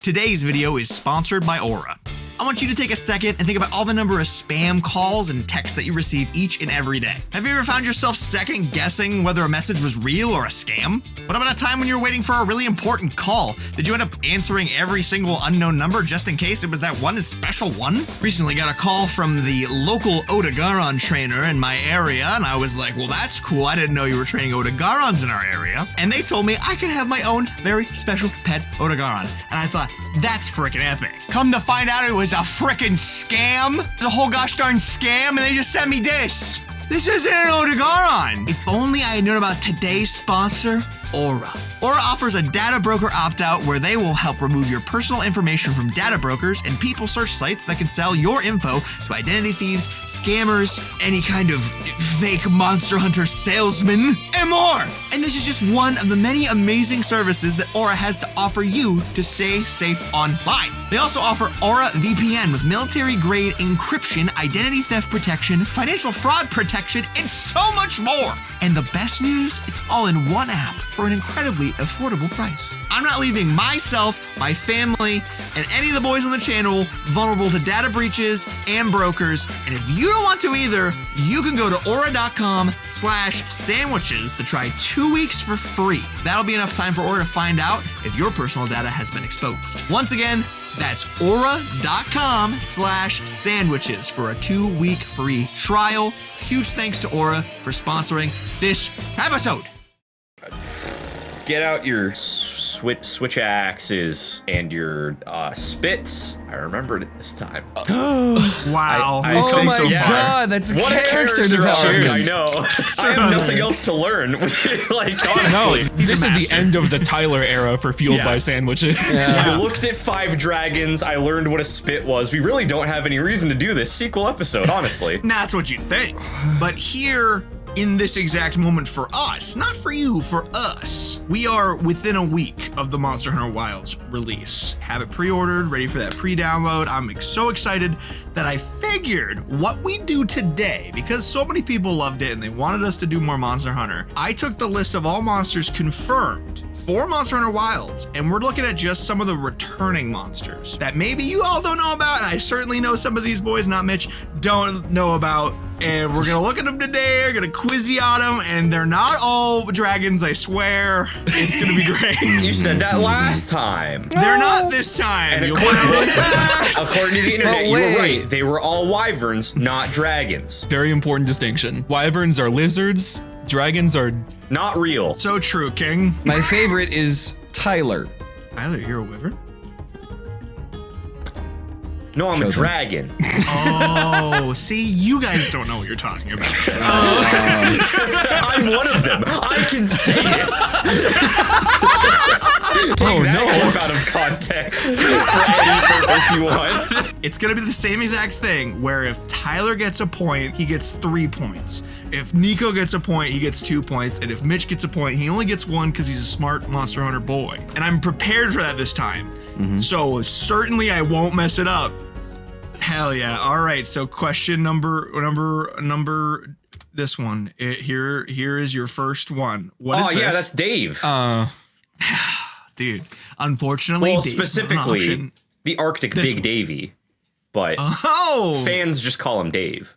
Today's video is sponsored by Aura. I want you to take a second and think about all the number of spam calls and texts that you receive each and every day. Have you ever found yourself second guessing whether a message was real or a scam? What about a time when you were waiting for a really important call? Did you end up answering every single unknown number just in case it was that one special one? Recently got a call from the local Otogaron trainer in my area, and I was like, well, that's cool. I didn't know you were training Otogarons in our area. And they told me I could have my own very special pet Otogaron. And I thought, that's freaking epic. Come to find out it was a freaking scam. The whole gosh darn scam, and they just sent me this. This isn't an Otogaron. If only I had known about today's sponsor, Aura. Aura offers a data broker opt-out where they will help remove your personal information from data brokers and people search sites that can sell your info to identity thieves, scammers, any kind of fake monster hunter salesman, and more. And this is just one of the many amazing services that Aura has to offer you to stay safe online. They also offer Aura VPN with military-grade encryption, identity theft protection, financial fraud protection, and so much more. And the best news, it's all in one app for an incredibly affordable price. I'm not leaving myself, my family, and any of the boys on the channel vulnerable to data breaches and brokers. And if you don't want to either, you can go to aura.com/sandwiches to try 2 weeks for free. That'll be enough time for Aura to find out if your personal data has been exposed. Once again, that's aura.com/sandwiches for a 2-week free trial. Huge thanks to Aura for sponsoring this episode. Get out your switch axes and your spits. I remembered it this time. Wow. Oh my god, that's what character development. I know. I have nothing else to learn. Like, honestly. No, this is the end of the Tyler era for Fueled by Sandwiches. I looked at 5 dragons. I learned what a spit was. We really don't have any reason to do this sequel episode, honestly. That's what you'd think. But here, in this exact moment for us, not for you, for us, we are within a week of the Monster Hunter Wilds release. Have it pre-ordered, ready for that pre-download. I'm so excited that I figured what we do today, because so many people loved it and they wanted us to do more Monster Hunter, I took the list of all monsters confirmed for Monster Hunter Wilds, and we're looking at just some of the returning monsters that maybe you all don't know about, and I certainly know some of these boys, not Mitch, don't know about. And we're gonna look at them today, we're gonna quiz you on them, and they're not all dragons, I swear. It's gonna be great. You said that last time. They're not this time. And according to the internet, you were right. They were all wyverns, not dragons. Very important distinction. Wyverns are lizards, dragons are not real. So true, King. My favorite is Tyler. Tyler, you're a wyvern? No, I'm a dragon. Oh, see, you guys don't know what you're talking about. I'm one of them. I can say it. Take that clip out of context for any purpose you want. It's gonna be the same exact thing, where if Tyler gets a point, he gets 3 points. If Nico gets a point, he gets 2 points. And if Mitch gets a point, he only gets 1 because he's a smart Monster Hunter boy. And I'm prepared for that this time. So certainly I won't mess it up. Hell yeah. All right. So question number, this one. Here is your first one. What is this? Yeah, that's Dave. Dude, unfortunately, well, Dave's specifically the Arctic Big Davy, but fans just call him Dave.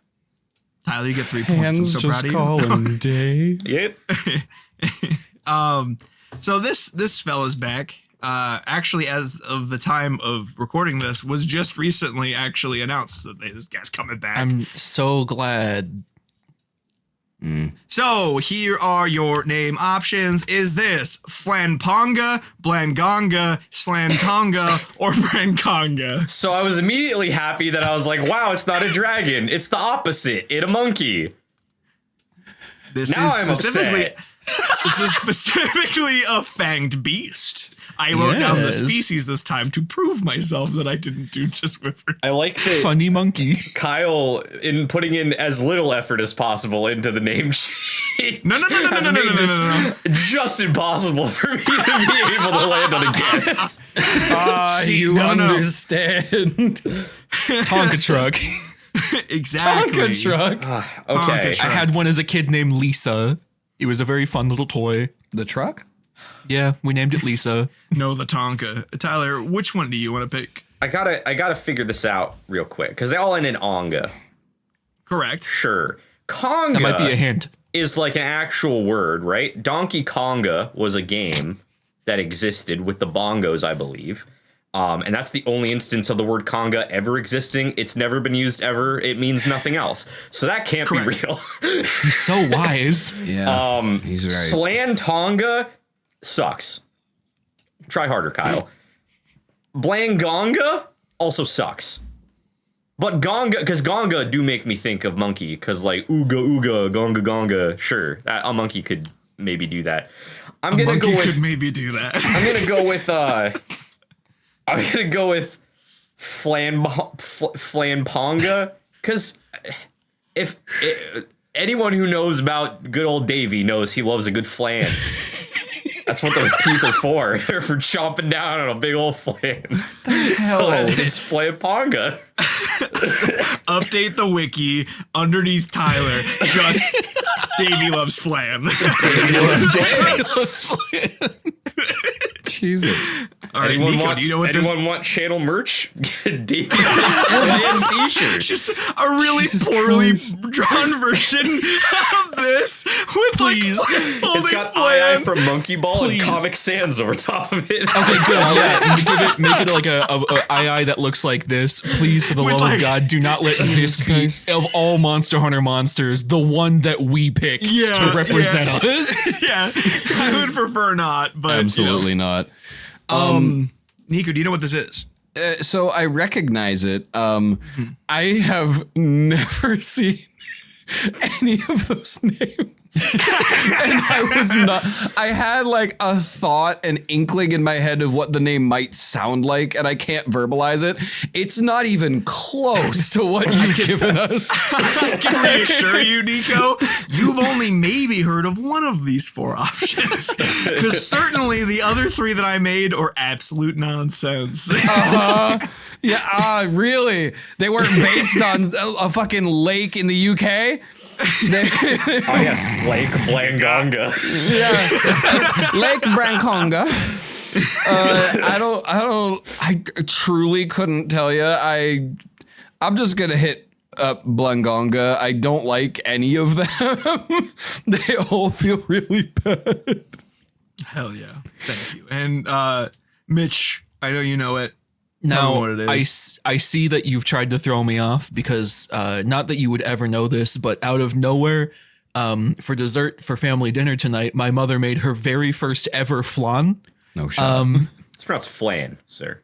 Tyler, you get 3 points. I'm so just proud of you. call him Dave. Yep. So this fella's back. Actually, as of the time of recording this, was just recently actually announced that this guy's coming back. I'm so glad. So here are your name options. Is this Flanponga, Blangonga, Slantonga, or Branconga? So I was immediately happy that I was like, wow, it's not a dragon. It's the opposite. It's a monkey. This now is I'm specifically upset. This is specifically a fanged beast. I wrote down the species this time to prove myself that I didn't do just wyverns. I like that funny monkey. Kyle, in putting in as little effort as possible into the name sheet. No. Just impossible for me to be able to land on a guess. You understand. Tonka truck. Exactly. Tonka truck. Okay. I had one as a kid named Lisa. It was a very fun little toy. The truck? Yeah, we named it Lisa. No, the Tonka. Tyler, which one do you want to pick? I gotta figure this out real quick because they all end in onga. Correct. Sure. Conga That might be a hint. is like an actual word, right? Donkey Konga was a game that existed with the bongos, I believe. And that's the only instance of the word conga ever existing. It's never been used ever. It means nothing else. So that can't be real. He's so wise. Yeah. He's right. Slan Tonga sucks. Try harder, Kyle. Blangonga also sucks. But Gonga, because Gonga do make me think of monkey, because like Ooga Ooga, Gonga Gonga, sure, a monkey could maybe do that. I'm gonna go with maybe do that. I'm gonna go with Flanponga, because if anyone who knows about good old Davy knows he loves a good flan. That's what those teeth are for. They're for chomping down on a big old flan. So it's Flanponga. Update the wiki underneath Tyler. Just Davey loves flan. Davey loves flan. Jesus. All right, Nico, do you know what anyone want channel merch? Davey loves flan t-shirt. Just a really poorly drawn version of this with It's got I from Monkey Ball and Comic Sans over top of it. Okay, good. Yeah, make it like a II that looks like this. Please, for the love of God, do not let this be, of all Monster Hunter monsters, the one that we pick to represent us. Yeah, I would prefer not, but absolutely not. Nico, do you know what this is? So I recognize it. I have never seen any of those names. And I had like a thought, an inkling in my head of what the name might sound like, and I can't verbalize it. It's not even close to what you've given us. I can reassure you, Nico, you've only maybe heard of one of these four options. Because certainly the other three that I made are absolute nonsense. Yeah, really? They weren't based on a fucking lake in the UK? Oh yes, Lake Blangonga. Yeah, Lake Branconga. I truly couldn't tell you. I'm just gonna hit up Blangonga. I don't like any of them. They all feel really bad. Hell yeah, thank you. And Mitch, I know you know it. Now, what it is. I see that you've tried to throw me off because not that you would ever know this, but out of nowhere, for dessert for family dinner tonight, my mother made her very first ever flan. No shit. It's pronounced flan, sir.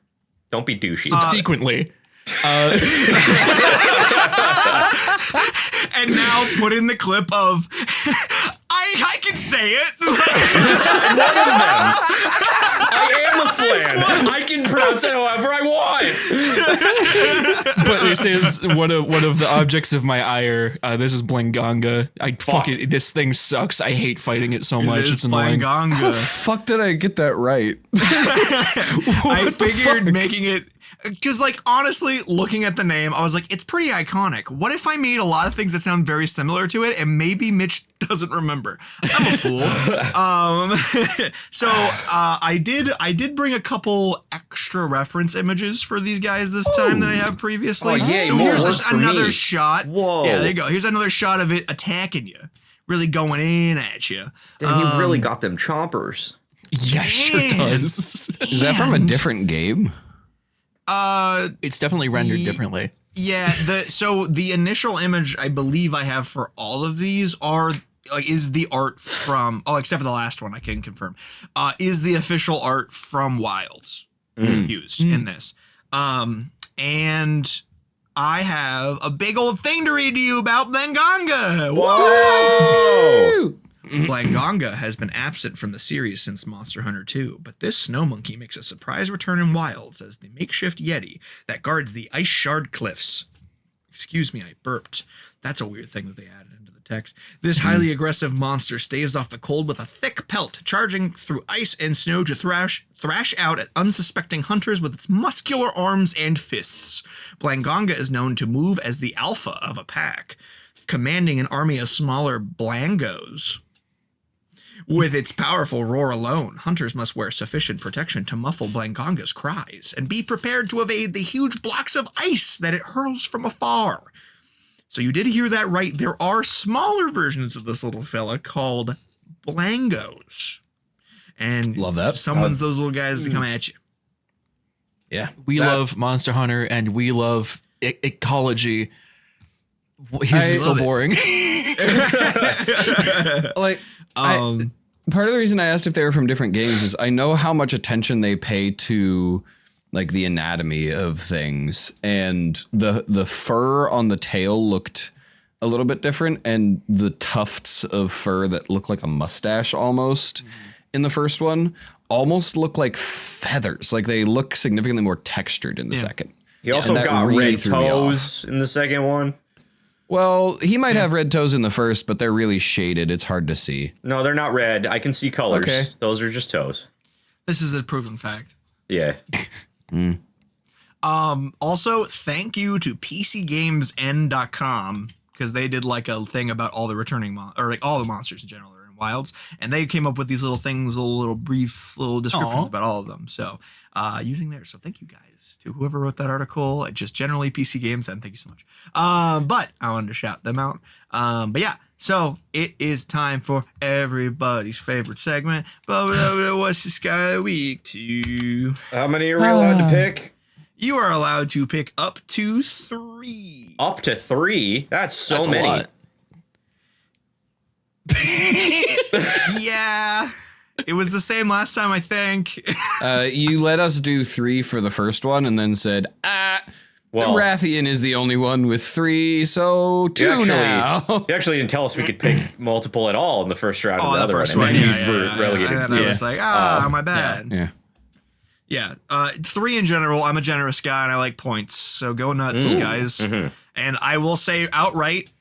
Don't be douchey. Subsequently. And now put in the clip of I can say it. One of them. I am a flan. I can pronounce it however I want. But this is one of the objects of my ire. This is Blangonga. This thing sucks. I hate fighting it so much. It's annoying. Blangonga. Fuck, did I get that right? I figured making it. Because, like, honestly, looking at the name, I was like, it's pretty iconic. What if I made a lot of things that sound very similar to it, and maybe Mitch doesn't remember? I'm a fool. So I did bring a couple extra reference images for these guys this time than I have previously. Oh, yeah, so here's just another shot. Whoa. Yeah, there you go. Here's another shot of it attacking you, really going in at you. Damn, he really got them chompers. Yeah, sure does. Is that from a different game? It's definitely rendered differently. Yeah, so the initial image I believe I have for all of these is the art from except for the last one I can confirm. Is the official art from Wilds used in this. And I have a big old thing to read to you about Blangonga. Whoa! Blangonga has been absent from the series since Monster Hunter 2, but this snow monkey makes a surprise return in Wilds as the makeshift Yeti that guards the Ice Shard Cliffs. Excuse me, I burped. That's a weird thing that they added into the text. This highly aggressive monster staves off the cold with a thick pelt, charging through ice and snow to thrash out at unsuspecting hunters with its muscular arms and fists. Blangonga is known to move as the alpha of a pack, commanding an army of smaller Blangos. With its powerful roar alone, hunters must wear sufficient protection to muffle Blangonga's cries and be prepared to evade the huge blocks of ice that it hurls from afar. So you did hear that right. There are smaller versions of this little fella called Blangos. And Love that. Summons those little guys to come at you. Yeah. We love Monster Hunter and we love ecology. He's so boring. Like, part of the reason I asked if they were from different games is I know how much attention they pay to like the anatomy of things, and the fur on the tail looked a little bit different, and the tufts of fur that look like a mustache almost in the first one almost look like feathers. Like they look significantly more textured in the second. He also got really red threw me toes in the second one. Well, he might have red toes in the first, but they're really shaded. It's hard to see. No, they're not red. I can see colors. Okay. Those are just toes. This is a proven fact. Yeah. Also, thank you to PCGamesN.com because they did like a thing about all the returning or like all the monsters in general are in wilds, and they came up with these little things, little brief little descriptions about all of them. So using theirs. So thank you guys to whoever wrote that article. Just generally PC Games, and thank you so much. But I wanted to shout them out. But yeah. So it is time for everybody's favorite segment. But what's this guy week to? How many are we allowed to pick? You are allowed to pick up to 3. Up to 3? That's so That's many. a lot. Yeah. It was the same last time, I think. You let us do 3 for the first one and then said, Well, the Rathian is the only one with 3, so 2 now. You actually didn't tell us we could pick multiple at all in the first round of the other first one. one. And then Yeah, you were yeah. relegated And to then I was like, my bad. Yeah. Yeah. 3 in general, I'm a generous guy and I like points. So go nuts, guys. Mm-hmm. And I will say outright,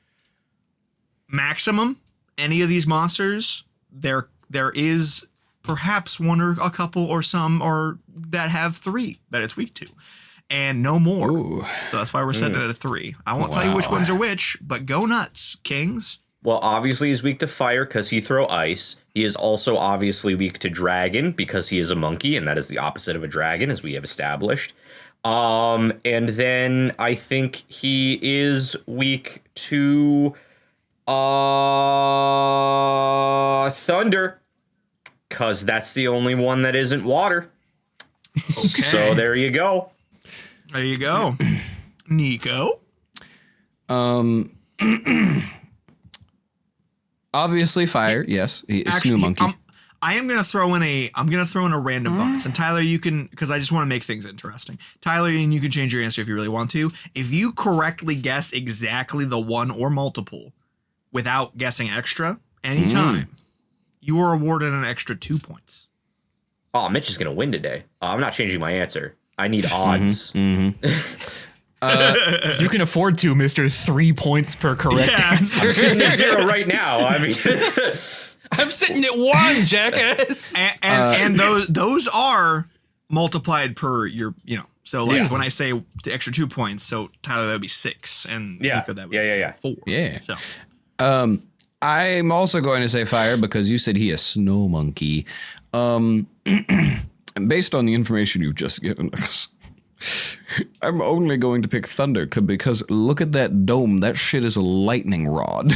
maximum, any of these monsters, there is perhaps one or a couple or some or that have 3 that it's weak to. And no more. Ooh. So that's why we're setting it at a 3. I won't tell you which ones are which, but go nuts, kings. Well, obviously he's weak to fire because he throw ice. He is also obviously weak to dragon because he is a monkey, and that is the opposite of a dragon, as we have established. And then I think he is weak to thunder because that's the only one that isn't water. Okay. So there you go. There you go. Nico? Obviously fire, yes. Actually, Snoo Monkey. I'm gonna throw in a random bonus, and Tyler, you can, because I just want to make things interesting. Tyler, and you can change your answer if you really want to. If you correctly guess exactly the one or multiple without guessing extra anytime, you are awarded an extra 2 points. Oh, Mitch is going to win today. I'm not changing my answer. I need odds. You can afford to, Mr. 3 points per correct answer. I'm sitting at 0 right now. I mean, I'm sitting at 1, jackass. And those are multiplied per your, so like when I say the extra 2 points, so Tyler, that would be 6, and Nico, that would be 4. Yeah. So I'm also going to say fire because you said he is Snow Monkey. Based on the information you've just given us, I'm only going to pick thunder because look at that dome. That shit is a lightning rod.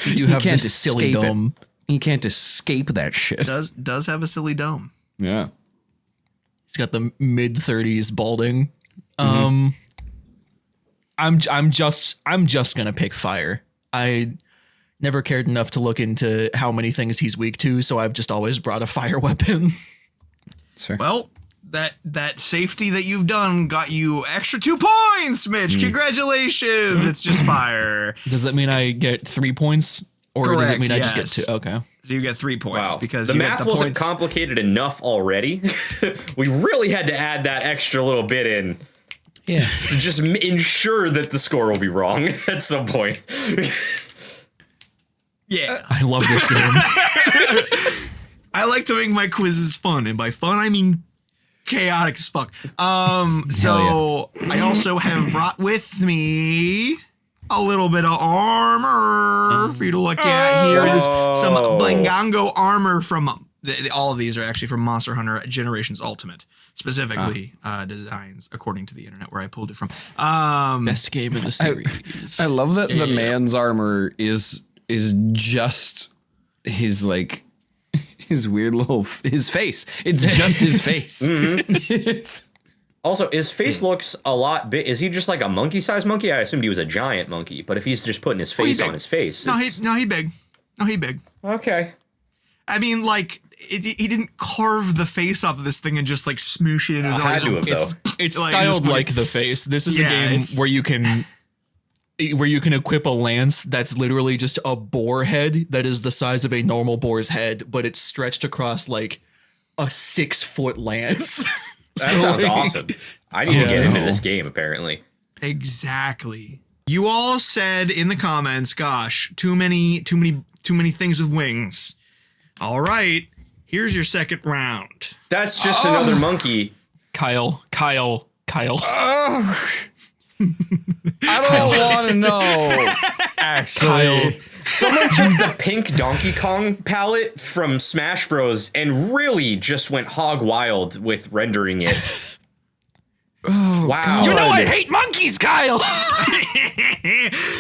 You do have this silly dome. He can't escape that shit. does have a silly dome. Yeah. He's got the mid-30s balding. I'm just gonna pick fire. I never cared enough to look into how many things he's weak to, so I've just always brought a fire weapon. Sir. Well, that safety that you've done got you extra 2 points, Mitch. Congratulations. It's just fire. Does that mean I get 3 points? Or does it mean I just get 2? Okay. So you get 3 points because the you math get the wasn't points. complicated enough already. We really had to add that extra little bit in. Yeah. To just ensure that the score will be wrong at some point. Yeah. I love this game. I like to make my quizzes fun, and by fun I mean chaotic as fuck. So I also have brought with me a little bit of armor for you to look at here. There's some Blingongo armor from all of these are actually from Monster Hunter Generations Ultimate, specifically designs according to the internet where I pulled it from. Best game in the series. I love that the man's armor is just his like his weird little his face. It's just his face. It's Also, his face looks a lot big. Is he just like a monkey-sized monkey? I assumed he was a giant monkey, but if he's just putting his face on his face, No, he big. No, he big. Okay. I mean, like, he didn't carve the face off of this thing and just like smoosh it in his Had eyes. to have, though. It's like, styled just like the face. This is a Yeah, game it's- where you can equip a lance that's literally just a boar head that is the size of a normal boar's head, but it's stretched across like a 6-foot lance. That sounds awesome. I need to get into this game, apparently. Exactly. You all said in the comments, gosh, too many things with wings. All right, here's your second round. That's just another monkey. Kyle. I don't want to know. Actually, Someone took the pink Donkey Kong palette from Smash Bros. And really just went hog wild with rendering it. Wow. You know I hate monkeys, Kyle.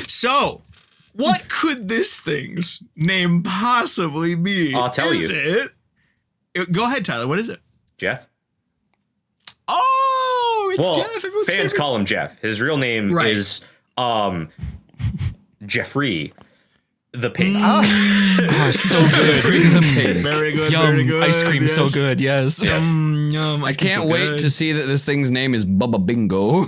So, what could this thing's name possibly be? I'll tell is you. Go ahead, Tyler. What is it? Jeff? Oh, it's Well, Jeff. Everyone's fans favorite. call him Jeff. His real name Right. is Jeffrey the pig. So good. Very good. Yum. Very good. Ice cream so yes. good. Yes. Yum. I can't wait to see that this thing's name is Bubba Bingo.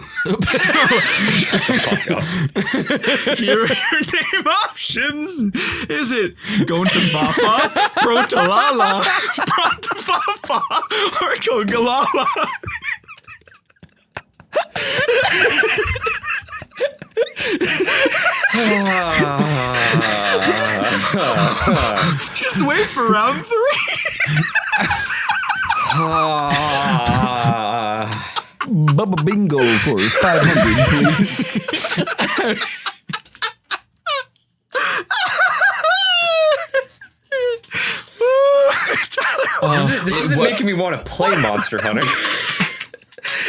Here are your name options. Is it Gonta Fafa, Pronta Lala, Pronta Fafa, or Kogalala? Just wait for round 3. Bubba Bingo for 500, please. This isn't making me want to play Monster Hunter.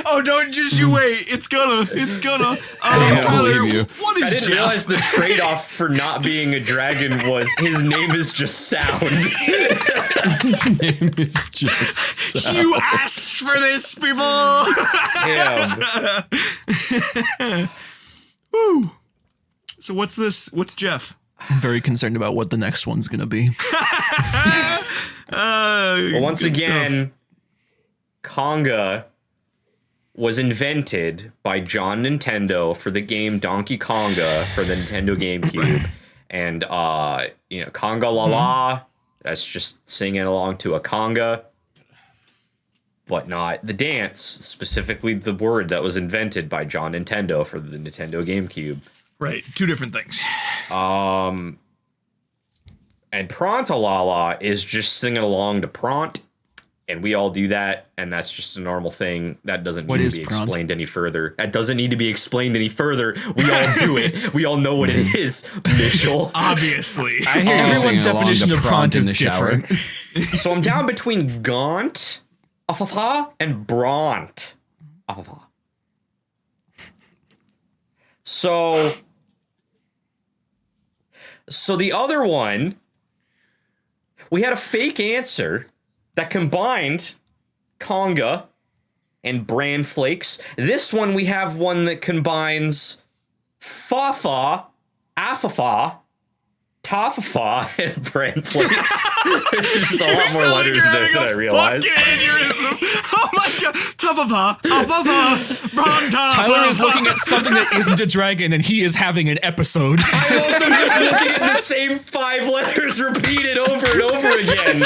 Oh, don't just you wait. It's gonna. I Tyler, believe you. what is I didn't Jeff? realize the trade-off for not being a dragon was his name is just sound. His name is just You asked for this, people. Damn. Woo. So what's this? What's Jeff? I'm very concerned about what the next one's gonna be. Well, once good again, Conga was invented by John Nintendo for the game Donkey Konga for the Nintendo GameCube. And, Conga La La, that's just singing along to a conga, but not the dance, specifically the word that was invented by John Nintendo for the Nintendo GameCube. Right, two different things. And Pronta La La is just singing along to Pront. And we all do that, and that's just a normal thing. That doesn't need to be explained any further. That doesn't need to be explained any further. We all do it. We all know what it is, Mitchell. Obviously. I hear you Everyone's singing along definition to of prompt prompt in is the shower. different. So I'm down between Gaunt, Afafa, and Bront. Afafa. So the other one, we had a fake answer that combined Conga and bran flakes. This one, we have one that combines Fafa, Afafa, Tafafa, and bran flakes. There's a lot more letters there than I realized. Oh my god. Tafapa, Afapa, Bronta. Tyler is looking at something that isn't a dragon, and he is having an episode. I'm also just looking at the same 5 letters repeated over and over again.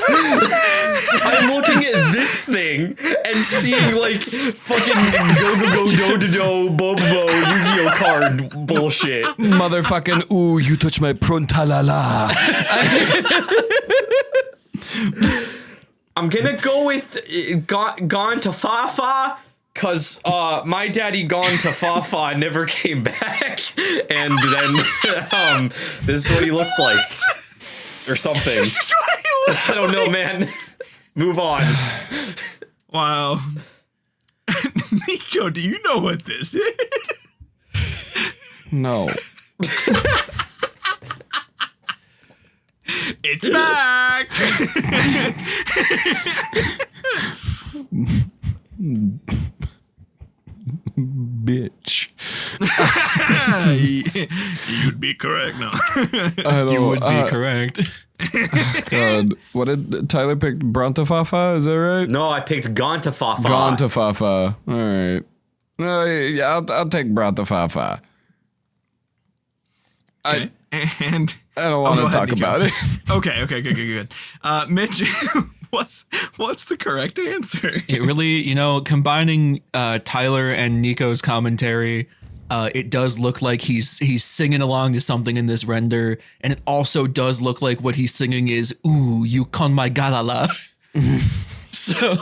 I'm looking at this thing and seeing like fucking go-go-go-do-do-do, Bobo, Yu-Gi-Oh card bullshit. Motherfucking, ooh, you touch my pronta-la-la. I'm gonna go with Gone to Fafa Cause my daddy gone to Fafa and never came back, and then this is what he looked like, or something. This is what he looked I don't know, man. Move on. Wow. Nico, do you know what this is? No. It's back. Bitch. You'd be correct. No. You would be correct. God, what did Tyler pick? Brontafafa? Is that right? No, I picked Gontafafa. Brontafafa. All right. Yeah, I'll take Brontafafa. Okay. And I don't want to talk about it. Okay, good. Mitch, what's the correct answer? It really, combining Tyler and Nico's commentary, it does look like he's singing along to something in this render, and it also does look like what he's singing is "Ooh, you con my galala." So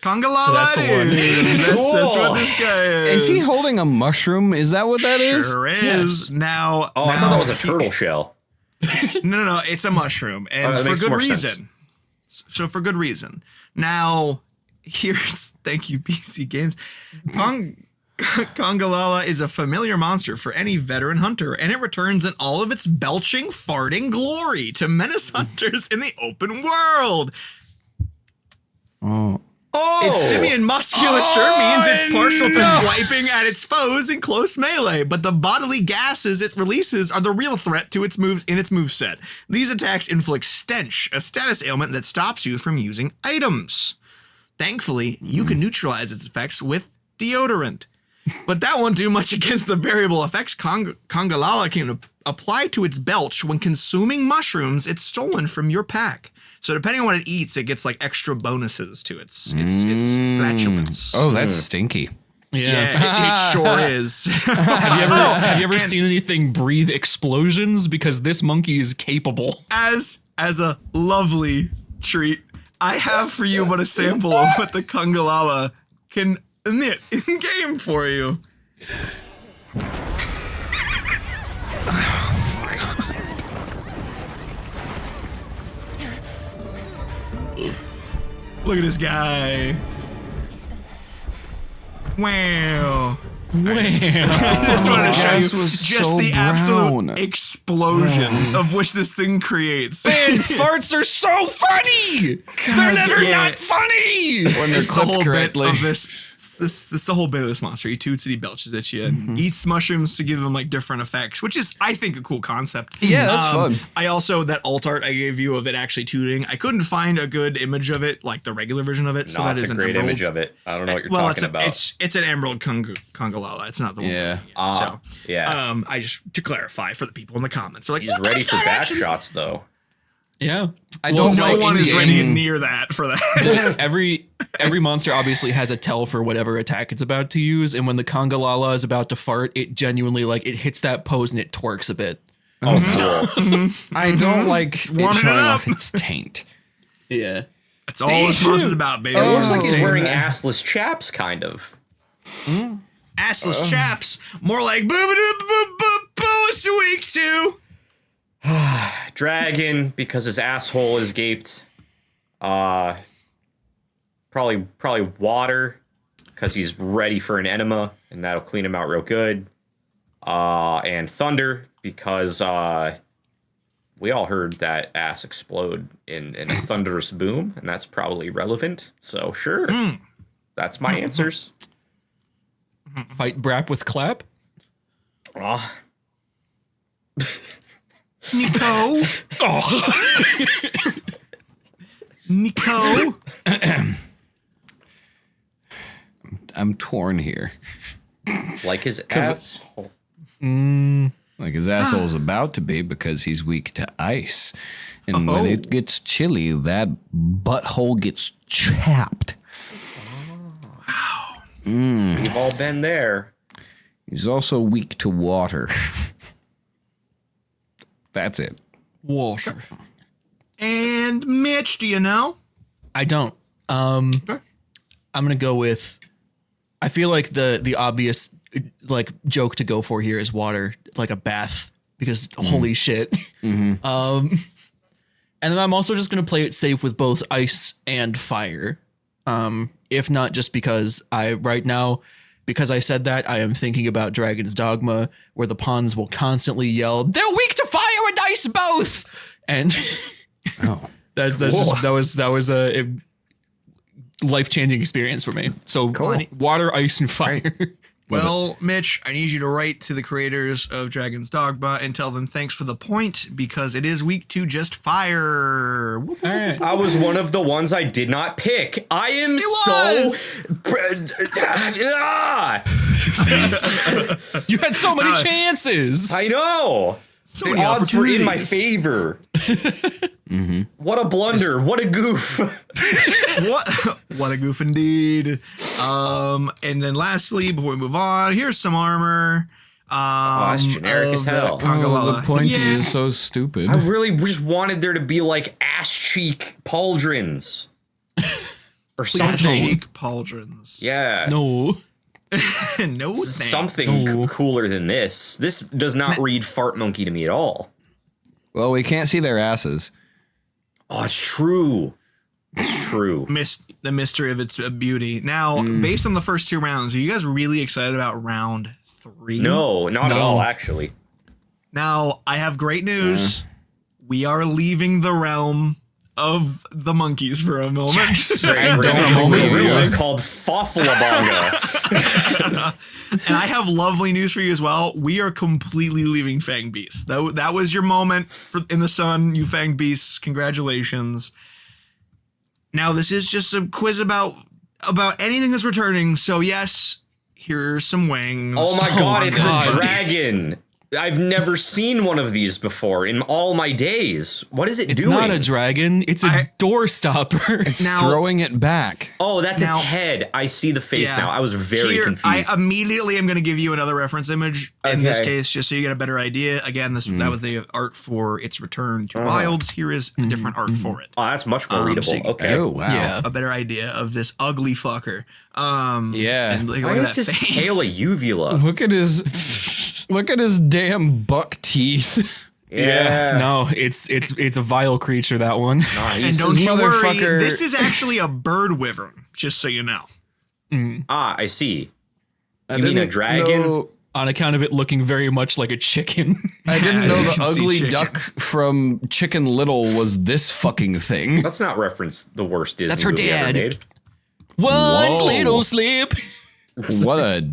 Congalala. So that's the one. That's what this guy is. Is he holding a mushroom? Is that what that is? Sure is. Yes. Now, I thought that was a turtle shell. No, it's a mushroom, and that for makes good more reason. sense. So for good reason. Now, here's thank you, PC Games. Congalala is a familiar monster for any veteran hunter, and it returns in all of its belching, farting glory to menace hunters in the open world. Its simian musculature means it's partial to swiping at its foes in close melee, but the bodily gases it releases are the real threat to its moves in its moveset. These attacks inflict stench, a status ailment that stops you from using items. Thankfully, you can neutralize its effects with deodorant. But that won't do much against the variable effects Congalala can apply to its belch when consuming mushrooms it's stolen from your pack. So depending on what it eats, it gets like extra bonuses to its flatulence. Oh, that's stinky. Yeah, it sure is. have you ever seen anything breathe explosions? Because this monkey is capable. As a lovely treat, I have for you but a sample of what the Congalala can emit in game for you. Look at this guy. Wow. I just wanted to show you gas was just so the brown. absolute explosion of which this thing creates. Man, farts are so funny. They're never not funny. When they're It's the whole clipped bit correctly. of this is the whole bit of this monster. He toots and he belches at you and eats mushrooms to give him like different effects, which is, I think, a cool concept. Yeah, that's fun. I also, that alt art I gave you of it actually tooting, I couldn't find a good image of it, like the regular version of it. So No, that it's is a an great emerald. image of it. I don't know what you're talking about. It's an emerald Congalala. It's not the one. Yeah. So, Yeah. I just, to clarify for the people in the comments, they're like, He's "What ready makes for that back action?" shots, though. Yeah. I don't No like one is ready seeing- near that for that. Every monster obviously has a tell for whatever attack it's about to use, and when the Congalala is about to fart, it genuinely it hits that pose and it twerks a bit. Oh, cool. I don't like it warming it showing up. off its taint. Yeah. That's all this monster's about, baby. It looks like he's Oh. wearing assless chaps, kind of. Assless chaps. More like boo-ba-doo-boo-boo-boo, it's week 2. Dragon, because his asshole is gaped. Probably water, because he's ready for an enema, and that'll clean him out real good. And thunder, because we all heard that ass explode in a thunderous boom, and that's probably relevant. So sure, that's my answers. Fight Brap with clap. Oh, Nico. Nico. I'm torn here. like his asshole. Like his asshole's about to be because he's weak to ice. And when it gets chilly, that butthole gets chapped. We've all been there. He's also weak to water. That's it. Water. And Mitch, do you know? I don't. I'm gonna go with I feel like the obvious like joke to go for here is water, like a bath, because holy shit. And then I'm also just gonna play it safe with both ice and fire. If not just because because I said that, I am thinking about Dragon's Dogma, where the pawns will constantly yell, "They're weak to fire and ice both!" And that was a life-changing experience for me. So water, ice, and fire. Well, Mitch, I need you to write to the creators of Dragon's Dogma and tell them thanks for the point, because it is weak to just fire. Whoop, whoop. All right. I was one of the ones I did not pick. I am You had so many chances. I know. So The many odds were in my opportunities. favor. What a blunder. What a goof. What a goof indeed. And then lastly, before we move on, here's some armor. That's generic as of the hell. Kagawala. the pointy Yeah. is so stupid. I really just wanted there to be like ass cheek pauldrons. Or Please something. cheek pauldrons. Yeah. No. No thanks. Something No. cooler than this. This does not read fart monkey to me at all. Well, we can't see their asses. Oh, it's true. It's true. The mystery of its beauty. Now, based on the first two rounds, are you guys really excited about round 3? No, not at all, actually. Now, I have great news. We are leaving the realm of the monkeys for a moment. We're don't in a believe movie you. called Fafalabonga. And I have lovely news for you as well. We are completely leaving Fang Beasts. That was your moment in the sun, you Fang Beasts. Congratulations. Now, this is just a quiz about anything that's returning. So, yes, here's some wings. Oh my god, it's God. a dragon. I've never seen one of these before in all my days. What is it It's doing? not a dragon. It's a door stopper. Now- Throwing it back. Oh, that's Now- its head. I see the face Yeah. now. I was very Here, confused. I immediately am going to give you another reference image in this Okay. case, just so you get a better idea. Again, that was the art for its return to Wilds. Here is a different art for it. Oh, that's much more readable. so you- Okay. Oh, wow. Yeah. A better idea of this ugly fucker. Yeah. And look Why at is that his face. tail a uvula? Look at his damn buck teeth. Yeah. No, it's a vile creature, that one. And don't This you worry, motherfucker- this is actually a bird wyvern, just so you know. I see. I You mean a didn't dragon? know- On account of it looking very much like a chicken. I didn't As know you the can see, ugly chicken. duck from Chicken Little was this fucking thing. Let's not reference the worst Disney That's her movie ever dad. made. One Whoa. little slip. What a...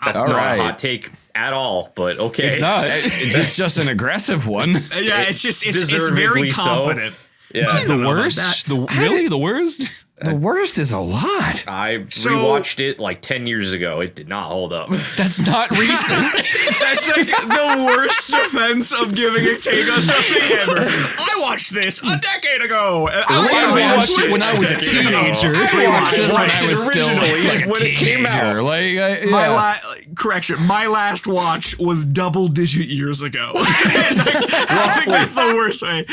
That's All not right. a hot take at all, but okay. It's not. It's just an aggressive one. Yeah, it's deservedly very so. confident. Yeah. I don't The know about worst? that. Really? The worst? The worst is a lot. I So- rewatched it like 10 years ago. It did not hold up. That's not recent. That's like the worst defense of giving a take on something ever. I watched this a decade ago. And I watched it when I was a teenager. I watched this when watched I it was still originally, like a when it came teenager. out. Like, My last watch was double-digit years ago. I think that's the worst way.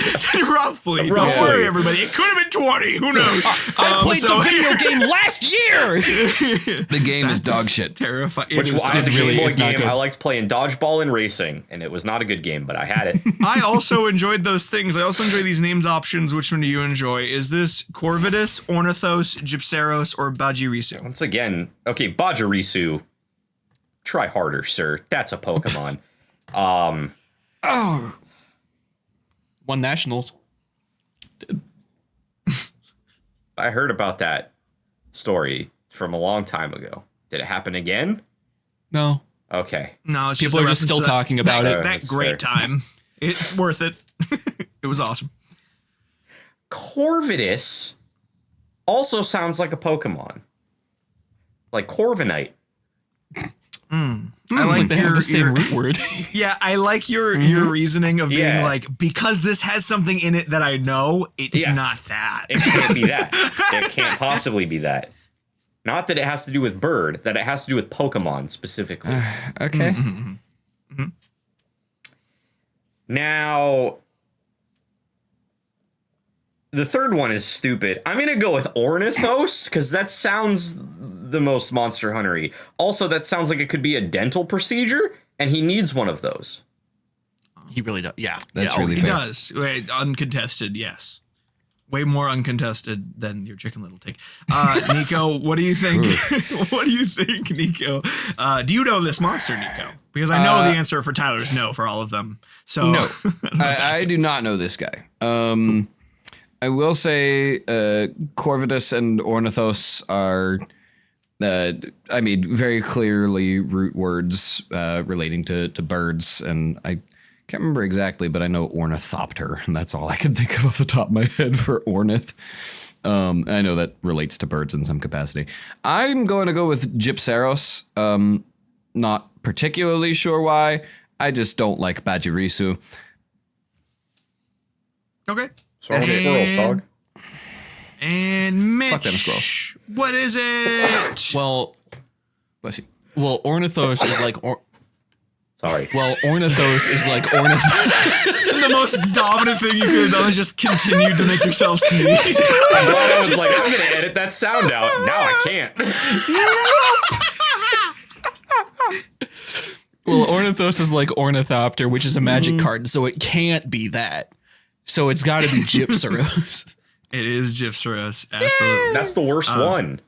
Roughly. Don't Roughly. worry, everybody. It could have been 20. Who knows? I played the video game last year. The game is dog shit. Terrifying. Which It is I had a really- Game Boy it's not game. good. I liked playing dodgeball and racing, and it was not a good game, but I had it. I also enjoyed those things. I also enjoy these names options. Which one do you enjoy? Is this Corvidus, Ornithos, Gypceros, or Bajirisu? Once again, okay, Bajirisu. Try harder, sir. That's a Pokemon. Won nationals. I heard about that story from a long time ago. Did it happen again? No. Okay. No, it's People a are just reference still to talking about that, it. That That's great fair. time. It's worth it. It was awesome. Corvidus also sounds like a Pokemon. Like Corviknight. I It's like they have the same your- root word. Yeah, I like your reasoning of being Yeah. like, because this has something in it that I know, it's Yeah. not that. It can't be that. It can't possibly be that. Not that it has to do with bird, that it has to do with Pokemon specifically. Okay. Now, the third one is stupid. I'm going to go with Ornithos because that sounds the most Monster Hunter-y. Also, that sounds like it could be a dental procedure, and he needs one of those. He really does. Yeah. That's yeah. really He fair. does. Wait, uncontested, yes. Way more uncontested than your Chicken Little take. Nico, what do you think? What do you think, Nico? Do you know this monster, Nico? Because I know the answer for Tyler is no for all of them. So No, I do not know this guy. I will say Corvidus and Ornithos are, very clearly root words relating to birds, and I can't remember exactly, but I know ornithopter, and that's all I can think of off the top of my head for ornith. I know that relates to birds in some capacity. I'm going to go with Gypceros. Not particularly sure why. I just don't like Bajirisu. okay. So I'm squirrels, dog. And Mitch, Fuck them squirrels. what is it? Well, Bless you. Ornithos is like. Sorry. Ornithos is like The most dominant thing you could have done is just continue to make yourself sneeze. I'm glad I was like, I'm gonna edit that sound out. Now I can't. Well, Ornithos is like Ornithopter, which is a magic card, so it can't be that. So it's got to be Gypceros. It is Gypceros, absolutely. That's the worst one.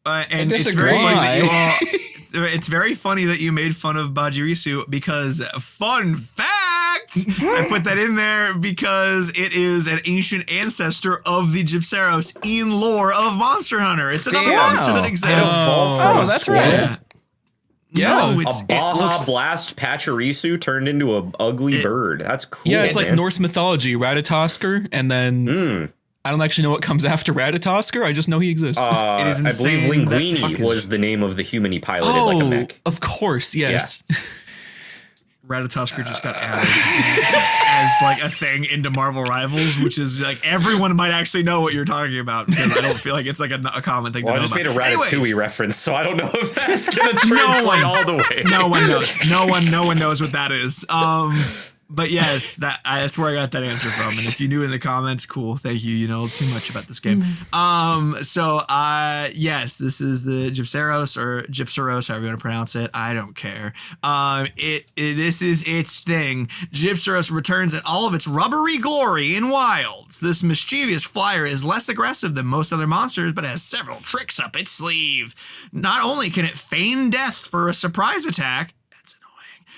And it's disagree. very funny that you all. It's very funny that you made fun of Bajirisu because, fun fact, I put that in there because it is an ancient ancestor of the Gypceros in lore of Monster Hunter. It's another Damn. monster that It exists. evolved from a that's swamp. right. No, A it Baja looks, Blast Pachirisu turned into an ugly bird. That's cool. Yeah, it's like man. Norse mythology, Ratatoskr, and then I don't actually know what comes after Ratatoskr. I just know he exists. It is I believe insane. That Linguini fuck is- was the name of the human he piloted like a mech. Of course, yes. Ratatoskr just got added as like a thing into Marvel Rivals, which is like everyone might actually know what you're talking about because I don't feel like it's like a common thing Well, to I know just made a about. Ratatouille Anyways, reference, so I don't know if that's gonna translate all the way. no one knows. No one knows what that is. But yes, that's where I got that answer from. And if you knew in the comments, cool. Thank you. You know too much about this game. Yes, this is the Gypceros or Gypceros, however you want to pronounce it. I don't care. This is its thing. Gypceros returns in all of its rubbery glory in wilds. This mischievous flyer is less aggressive than most other monsters, but has several tricks up its sleeve. Not only can it feign death for a surprise attack,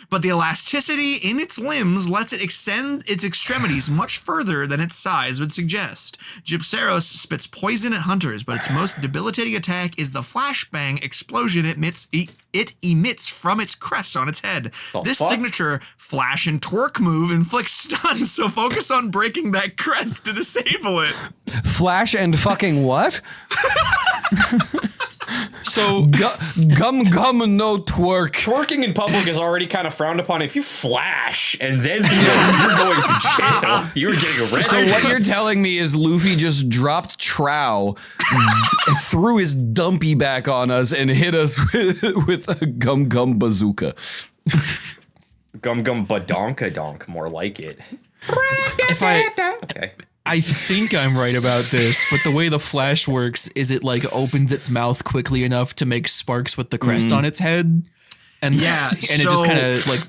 but the elasticity in its limbs lets it extend its extremities much further than its size would suggest. Gypceros spits poison at hunters, but its most debilitating attack is the flashbang explosion it emits from its crest on its head. This signature flash and twerk move inflicts stun, so focus on breaking that crest to disable it. Flash and fucking what? So Gum no twerk. Twerking in public is already kind of frowned upon. If you flash and then twerk, you're going to jail. You're getting So arrested. what you're telling me is Luffy just dropped Trow, threw his dumpy back on us, and hit us with a gum bazooka. Gum badonka donk, more like it. if I Okay. I think I'm right about this, but the way the flash works is it like opens its mouth quickly enough to make sparks with the crest on its head. And Yeah, and it just so- kind of like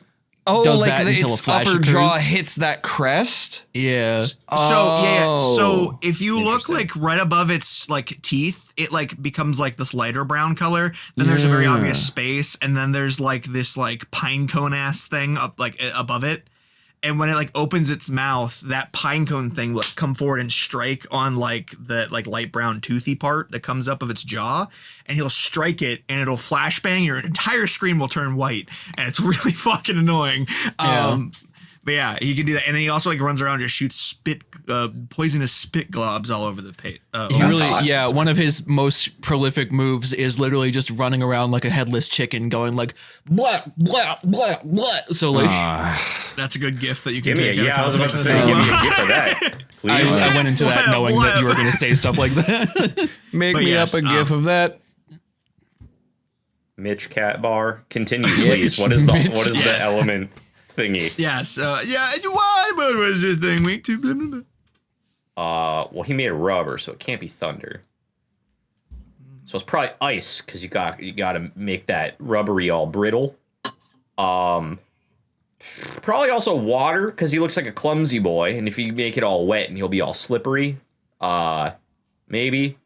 Oh, does like that until a its flash upper occurs. jaw hits that crest? Yeah. So if you look Interesting. like right above its like teeth, it like becomes like this lighter brown color. Then there's a very obvious space, and then there's like this like pine cone ass thing up like above it. And when it like opens its mouth, that pine cone thing will come forward and strike on like the like light brown toothy part that comes up of its jaw, and he'll strike it and it'll flashbang. Your entire screen will turn white, and it's really fucking annoying. But yeah, he can do that, and then he also like runs around and just shoots poisonous spit globs all over the page. One of his most prolific moves is literally just running around like a headless chicken, going like blah blah blah blah. So like, That's a good gift that you can Give me take. a, out yeah, I of was about to context say, as give me well. a gift of that. Please. I went into that knowing that you were going to say stuff like that. Make But me yes, up a gif of that. Mitch Cat Bar. Continue, please. What is the element thingy? Yes. Why? What was this thing? Week 2. Blah, blah, blah. Well, he made a rubber, so it can't be thunder. So it's probably ice because you got to make that rubbery all brittle. Probably also water because he looks like a clumsy boy, and if you make it all wet and he'll be all slippery, maybe,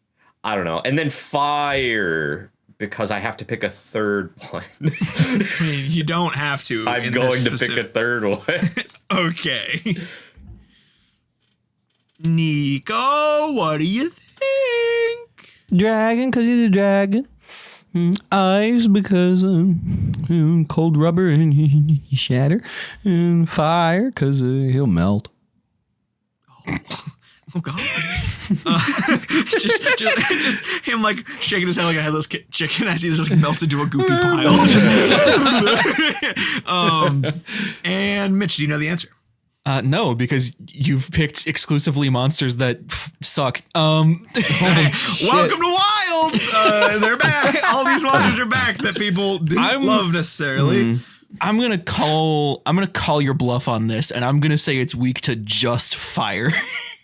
I don't know. And then fire because I have to pick a third one. I mean, you don't have to. I'm going to pick a third one. Okay. Nico, what do you think? Dragon, because he's a dragon. Ice, because cold rubber and you shatter. And fire, because he'll melt. Oh God! Just him like shaking his head like a headless chicken as he just melts into a goopy pile. And Mitch, do you know the answer? No, because you've picked exclusively monsters that suck. Welcome to Wilds. They're back. All these monsters are back that people didn't love necessarily. I'm gonna call your bluff on this, and I'm gonna say it's weak to just fire.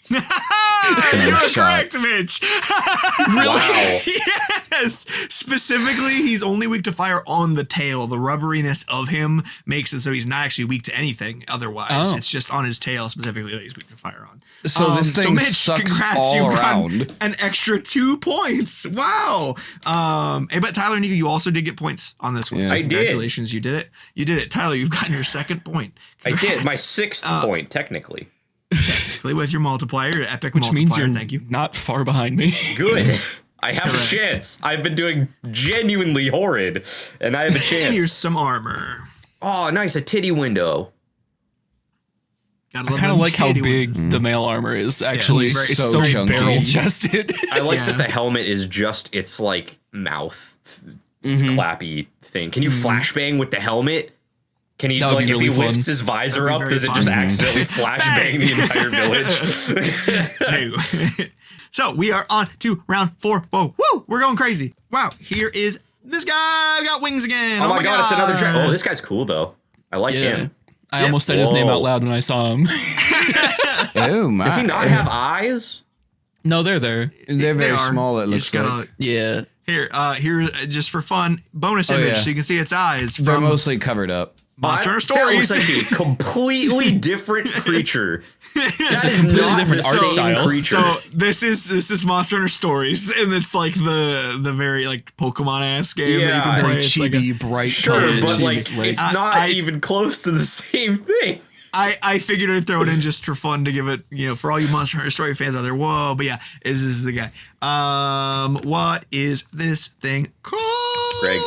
You're correct, Mitch. Wow. Yes. Specifically, he's only weak to fire on the tail. The rubberiness of him makes it so he's not actually weak to anything otherwise. Oh. It's just on his tail specifically that he's weak to fire on. So this thing Mitch, sucks congrats, all you've around. gotten an extra 2 points. Wow. Hey, but Tyler and Nico, you also did get points on this one. Yeah. So I did. Congratulations, you did it. You did it. Tyler, you've gotten your second point. I did my 6th point technically. Play with your multiplier, your epic Which multiplier. means you're Thank you. not far behind me. Good. I have Correct. a chance. I've been doing genuinely horrid, and I have a chance. Here's some armor. Oh, nice, a titty window. Gotta I love kind of them like how titty big ones. the male armor is. Actually, he's it's so so chunky. barrel chested. I like Yeah. that the helmet is just its like mouth clappy thing. Can you flashbang with the helmet? Can he That would like be if he really lifts fun. his visor That'd be up, very does it fun. just accidentally flashbang the entire village? Hey. So we are on to round 4. Whoa, woo, we're going crazy. Wow, here is this guy got wings again. Oh my god, it's another dragon. Oh, this guy's cool though. I like him. I almost said his name Whoa. out loud when I saw him. Oh my! Does he not have eyes? No, they're there. They're very They are. small. It You looks just gotta- like Yeah. Here, just for fun, bonus Oh, image yeah. so you can see its eyes they're from mostly covered up. Monster That Stories. looks like a completely different creature. It's a completely different art style. creature. So this is Monster Hunter Stories, and it's like the very like Pokemon-esque game that you Yeah, can play. Very It's like a- chibi, bright sure, colors. but like Like, it's not I- even close to the same thing. I figured I'd throw it in just for fun to give it, for all you Monster Hunter Story fans out there. Whoa, but yeah, this is the guy. What is this thing called? Greg.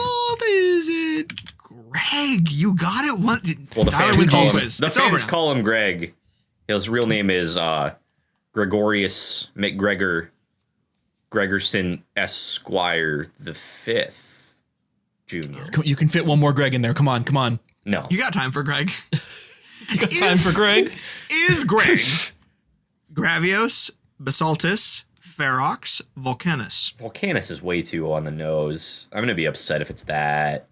Is it Greg? You got it. Well, Well, the Tyler fans wins call the him. quiz. The It's over fans now. call him Greg. His real name is Gregorius McGregor Gregorson Esquire the Fifth Jr. you can fit one more Greg in there. Come on, come on. No, You got time for Greg? You got time for Greg? Is Greg Gravios, Basaltis, Ferox, Volcanus? Volcanus is way too on the nose. I'm gonna be upset if it's that.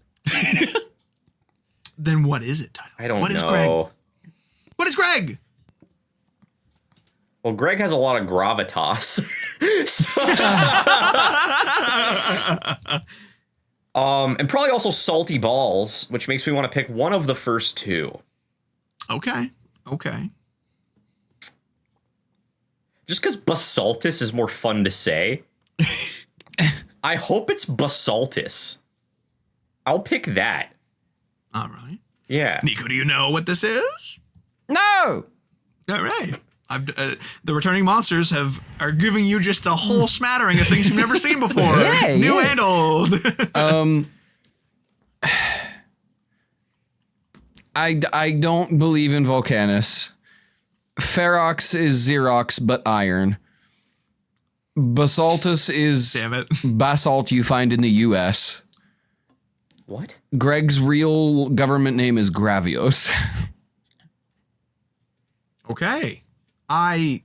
Then what is it, Tyler? I don't What know. is Greg? What is Greg? Well, Greg has a lot of gravitas. And probably also salty balls, which makes me want to pick one of the first two. Okay. Just because basaltis is more fun to say. I hope it's basaltis. I'll pick that. All right. Yeah. Nico, do you know what this is? No. All right. The returning monsters are giving you just a whole smattering of things you've never seen before. Yeah, New yeah. and old. I don't believe in Volcanus. Ferox is Xerox, but iron. Basaltus is Damn it. basalt you find in the U.S. What? Greg's real government name is Gravios. Okay. I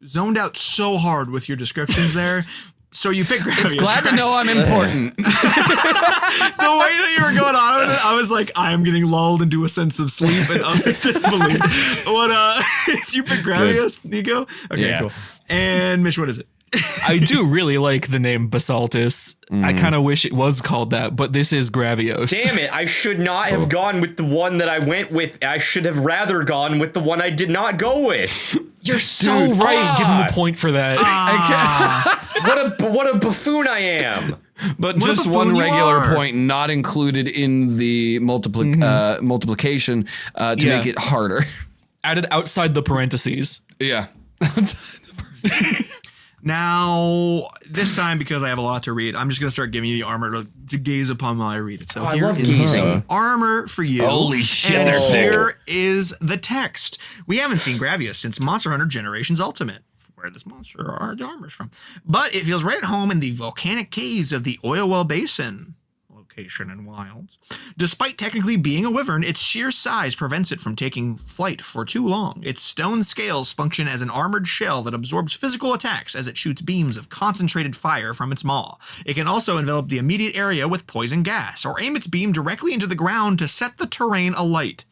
zoned out so hard with your descriptions there. So you picked Gravius. It's glad to correct? know I'm important. The way that you were going on with it, I was like, I am getting lulled into a sense of sleep and utter disbelief. What, you picked Gravius, Nico? Okay, Yeah. cool. And Mitch, what is it? I do really like the name Basaltus. I kind of wish it was called that, but this is Gravios. Damn it, I should not have gone with the one that I went with. I should have rather gone with the one I did not go with. You're so right. Give him a point for that. What a buffoon I am. But What a just buffoon one you regular are. point not included in the multiplication to Yeah. make it harder. Added outside the parentheses. Yeah. Now, this time, because I have a lot to read, I'm just going to start giving you the armor to gaze upon while I read it. So I here love is gazing. some armor for you. Holy shit, And they're here is the text. We haven't seen Gravios since Monster Hunter Generations Ultimate, where this monster armor's from. But it feels right at home in the volcanic caves of the Oil Well Basin. Location and wilds. Despite technically being a wyvern, its sheer size prevents it from taking flight for too long. Its stone scales function as an armored shell that absorbs physical attacks as it shoots beams of concentrated fire from its maw. It can also envelop the immediate area with poison gas, or aim its beam directly into the ground to set the terrain alight.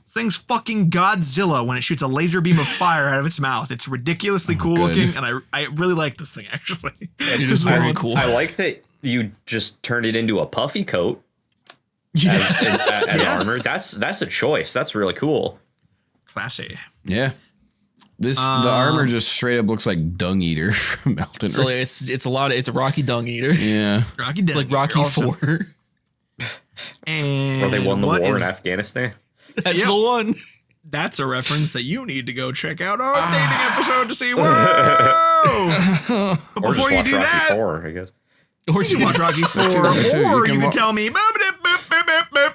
This thing's fucking Godzilla when it shoots a laser beam of fire out of its mouth. It's ridiculously cool good. looking, and I really like this thing, actually. It is very cool. I like that you just turned it into a puffy coat Yeah. as Yeah. armor. That's a choice. That's really cool. Classy. Yeah. The armor just straight up looks like Dung Eater from Elden So Ring. it's a Rocky Dung Eater. Yeah. Rocky Dung Like Rocky Eater also. 4. And Where they won the what war in is- Afghanistan. That's Yep. the one. That's a reference that you need to go check out our dating episode to see. Whoa! But Or before just you watch do Rocky that, 4, I guess. Or you watch Rocky 4, too. or You you can can tell me,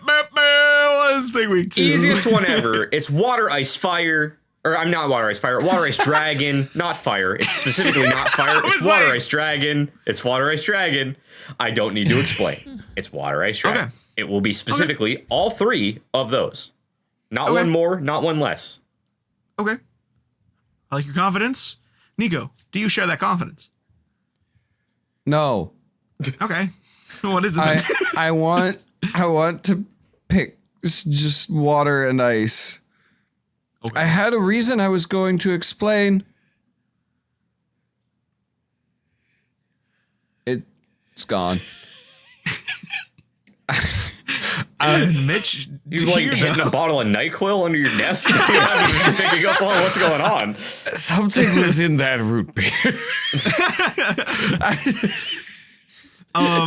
let's think week 2. Easiest one ever. It's water, ice, fire. Or I'm not water, ice, fire. Water, ice, dragon. Not fire. It's specifically not fire. It's was water, like- ice, dragon. It's water, ice, dragon. I don't need to explain. It's water, ice, dragon. Okay. It will be specifically all three of those. Not Okay. one more, not one less. Okay. I like your confidence. Nico, do you share that confidence? No. Okay. What is it I then? I want to pick just water and ice. Okay. I had a reason I was going to explain. It's gone. Mitch, You do like you hitting know? a bottle of NyQuil under your desk? You haven't been picking up on what's going on. Something was in that root beer.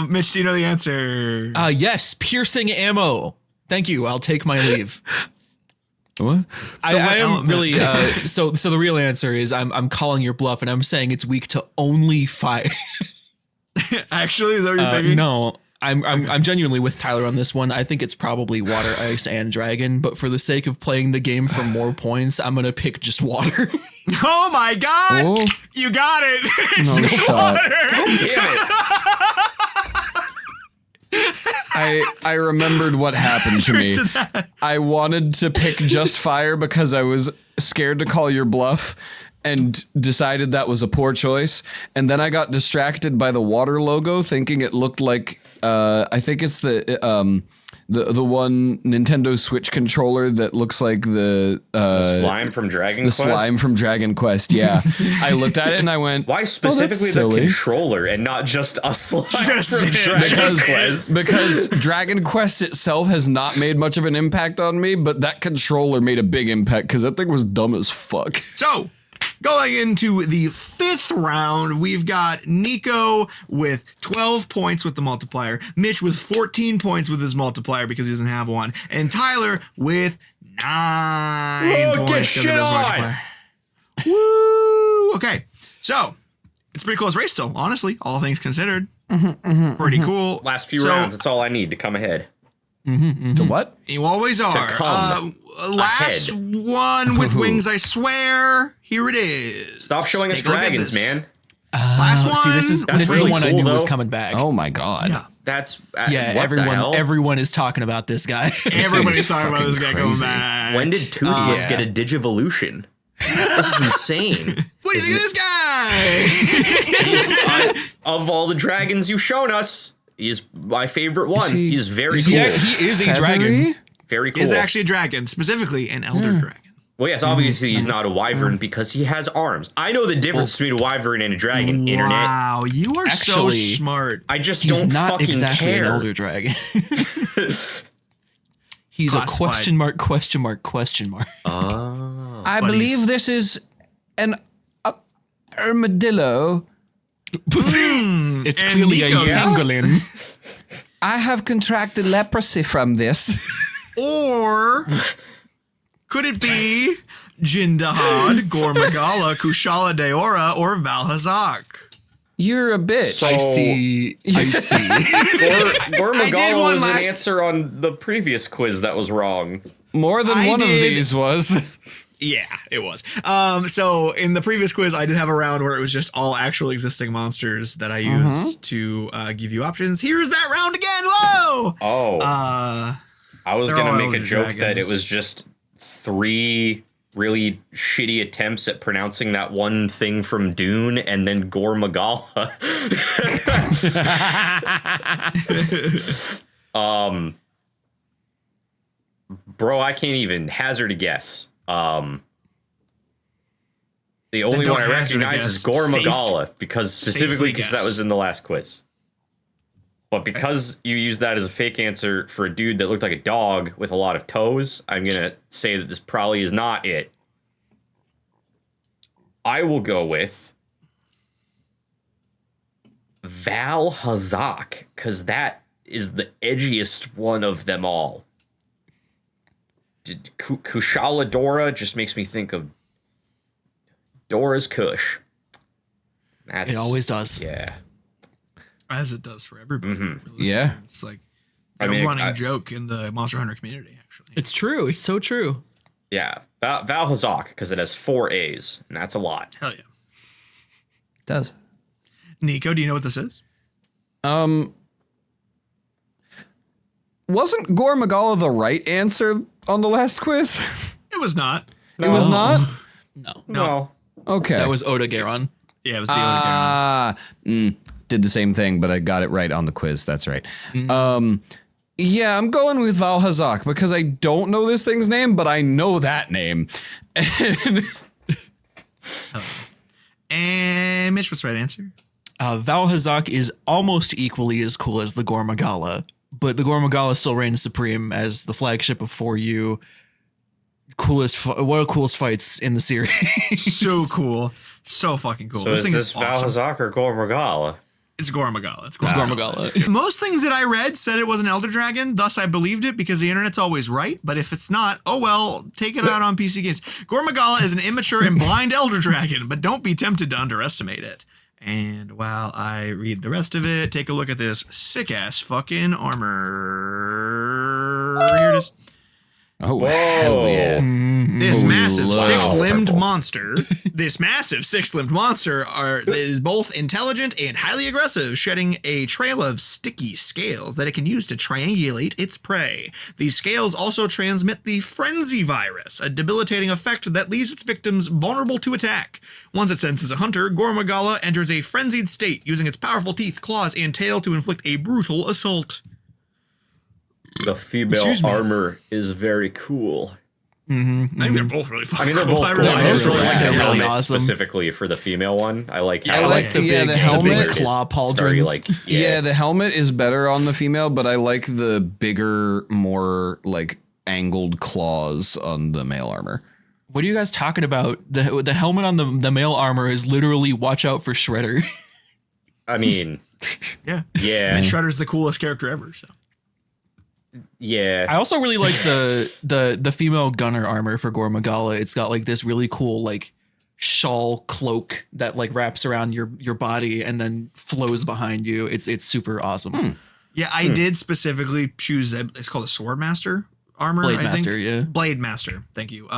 Mitch, do you know the answer? yes, piercing ammo. Thank you. I'll take my leave. What? I what am element? really so the real answer is I'm calling your bluff and I'm saying it's weak to only fire. Actually, is that what you're thinking? No, I'm genuinely with Tyler on this one. I think it's probably water, ice, and dragon. But for the sake of playing the game for more points, I'm gonna pick just water. Oh my god! Oh. You got it! No It's shot. water. Damn it. I remembered what happened to me. I wanted to pick just fire because I was scared to call your bluff and decided that was a poor choice. And then I got distracted by the water logo, thinking it looked like I think it's the one Nintendo Switch controller that looks like the Slime from Dragon Quest? slime from Dragon Quest. Yeah, I looked at it and I went, Why "Oh, that's specifically the silly." controller and not just a slime Just from it. Dragon Because- Quest? Because Dragon Quest itself has not made much of an impact on me, but that controller made a big impact because that thing was dumb as fuck. So, going into the 5th round, we've got Nico with 12 points with the multiplier, Mitch with 14 points with his multiplier because he doesn't have one, and Tyler with 9 Whoa, points get because shit of his on. multiplier. Woo! Okay, so it's a pretty close race still, honestly, all things considered. Pretty cool. Last few So, rounds, that's all I need to come ahead. To what? You always are. come Last ahead. one with wings, I swear. Here it is. Stop showing us Take a look at dragons, this. man. Last one. See, this is That's the really one I cool, knew was though. coming back. Oh my god. Yeah. That's yeah, what the hell? everyone is talking about this guy. Everybody's is talking about fucking this guy coming crazy. back. When did Toothless Yeah. get a Digivolution? This is insane. What do you think of this guy? Of all the dragons you've shown us, he's my favorite one. he- He's very is cool. he- Yeah, he is a dragon. Feathery? Very cool. Is actually a dragon, specifically an elder dragon. Well, yes, obviously he's not a wyvern because he has arms. I know the difference between a wyvern and a dragon, internet. Wow, you are so Actually, smart. I just He's don't not fucking exactly care. an elder dragon. He's a Classified. question mark, question mark, question mark. I But believe he's- this is an armadillo. It's and clearly a Nico's- pangolin. I have contracted leprosy from this. Or could it be Jindahad, Gormagala, Kushala Daora, or Valhazak? You're a bitch. So- I see. Gormagala one was an last- answer on the previous quiz that was wrong. More than I one of did- these was. Yeah, it was. So in the previous quiz, I did have a round where it was just all actual existing monsters that I used to give you options. Here's that round again. Whoa! Oh, I was they're gonna all make a elder joke that it dragons. was just 3 really shitty attempts at pronouncing that one thing from Dune, and then Gormagala. Bro, I can't even hazard a guess. The only don't one I hazard a recognize is guess. Gormagala because specifically because that guess. was in the last quiz. But because you used that as a fake answer for a dude that looked like a dog with a lot of toes, I'm gonna say that this probably is not it. I will go with Valhazak because that is the edgiest one of them all. Kushala Dora just makes me think of Dora's Kush. That's, It always does. Yeah. As it does for everybody. for listening. Yeah. It's like I a mean, running joke in the Monster Hunter community, actually. It's true. It's so true. Yeah. Valhazak because it has 4 A's, and that's a lot. Hell yeah. Does. Nico, do you know what this is? Wasn't Gormagala the right answer on the last quiz? It was not. It was not? No. Okay. That was Oda Garon. Yeah, it was the other Did the same thing, but I got it right on the quiz. That's right. Yeah, I'm going with Valhazak because I don't know this thing's name, but I know that name. And Mitch, what's the right answer? Valhazak is almost equally as cool as the Gormagala, but the Gormagala still reigns supreme as the flagship of 4U. One of the coolest fights in the series. So cool. So fucking cool. So this is thing this is awesome. Valhazak or Gormagala? It's Gormagala. It's It's Gormagala. Gormagala. Most things that I read said it was an Elder Dragon, thus I believed it because the internet's always right. But if it's not, oh well, take it out on PC Games. Gormagala is an immature and blind Elder Dragon, but don't be tempted to underestimate it. And while I read the rest of it, take a look at this sick ass fucking armor. Here it is. Oh, hell yeah. This massive love six-limbed purple. monster. This massive six-limbed monster is both intelligent and highly aggressive, shedding a trail of sticky scales that it can use to triangulate its prey. These scales also transmit the frenzy virus, a debilitating effect that leaves its victims vulnerable to attack. Once it senses a hunter, Gormagala enters a frenzied state, using its powerful teeth, claws, and tail to inflict a brutal assault. The female Excuse me. armor is very cool. I think they're both really fucking I mean, they're both I cool. really I like just really them. like the They're really helmet awesome. specifically for the female one. I like. I how like the big, helmet. claw It's very, pauldrons. like, Yeah, the helmet is better on the female, but I like the bigger, more like angled claws on the male armor. What are you guys talking about? The helmet on the male armor is literally watch out for Shredder. I mean, Yeah. yeah, And Shredder's the coolest character ever, so. yeah. I also really like the female gunner armor for Gormagala. It's got like this really cool like shawl cloak that like wraps around your body and then flows behind you. It's super awesome. Yeah, I did specifically choose it's called a Sword Master armor. Blade I think. Master, yeah. Blade Master, thank you.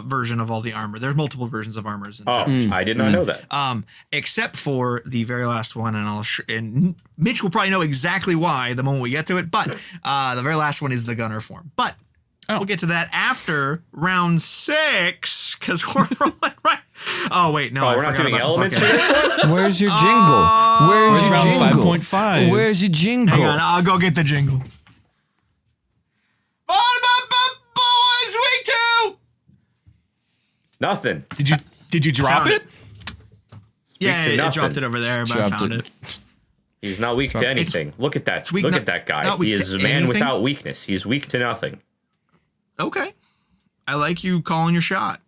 Version of all the armor. There's multiple versions of armors. In Oh, I did not know that. except for the very last one, and and Mitch will probably know exactly why the moment we get to it. But the very last one is the gunner form. But we'll get to that after round 6 because we're rolling right. Oh wait, no, I we're not forgot doing about the elements for fucking- this one. Where's your jingle? Where's Where's your round jingle? 5.5? Where's your jingle? Hang on, I'll go get the jingle. Boys, week 2. Nothing. Did you drop Found it? Yeah, to I nothing. dropped it over there, but I Dropped found it. it. He's not weak to anything. Look at that. weak Look not- at that it's guy. not weak He to is a man anything? without weakness. He's weak to nothing. Okay. I like you calling your shot.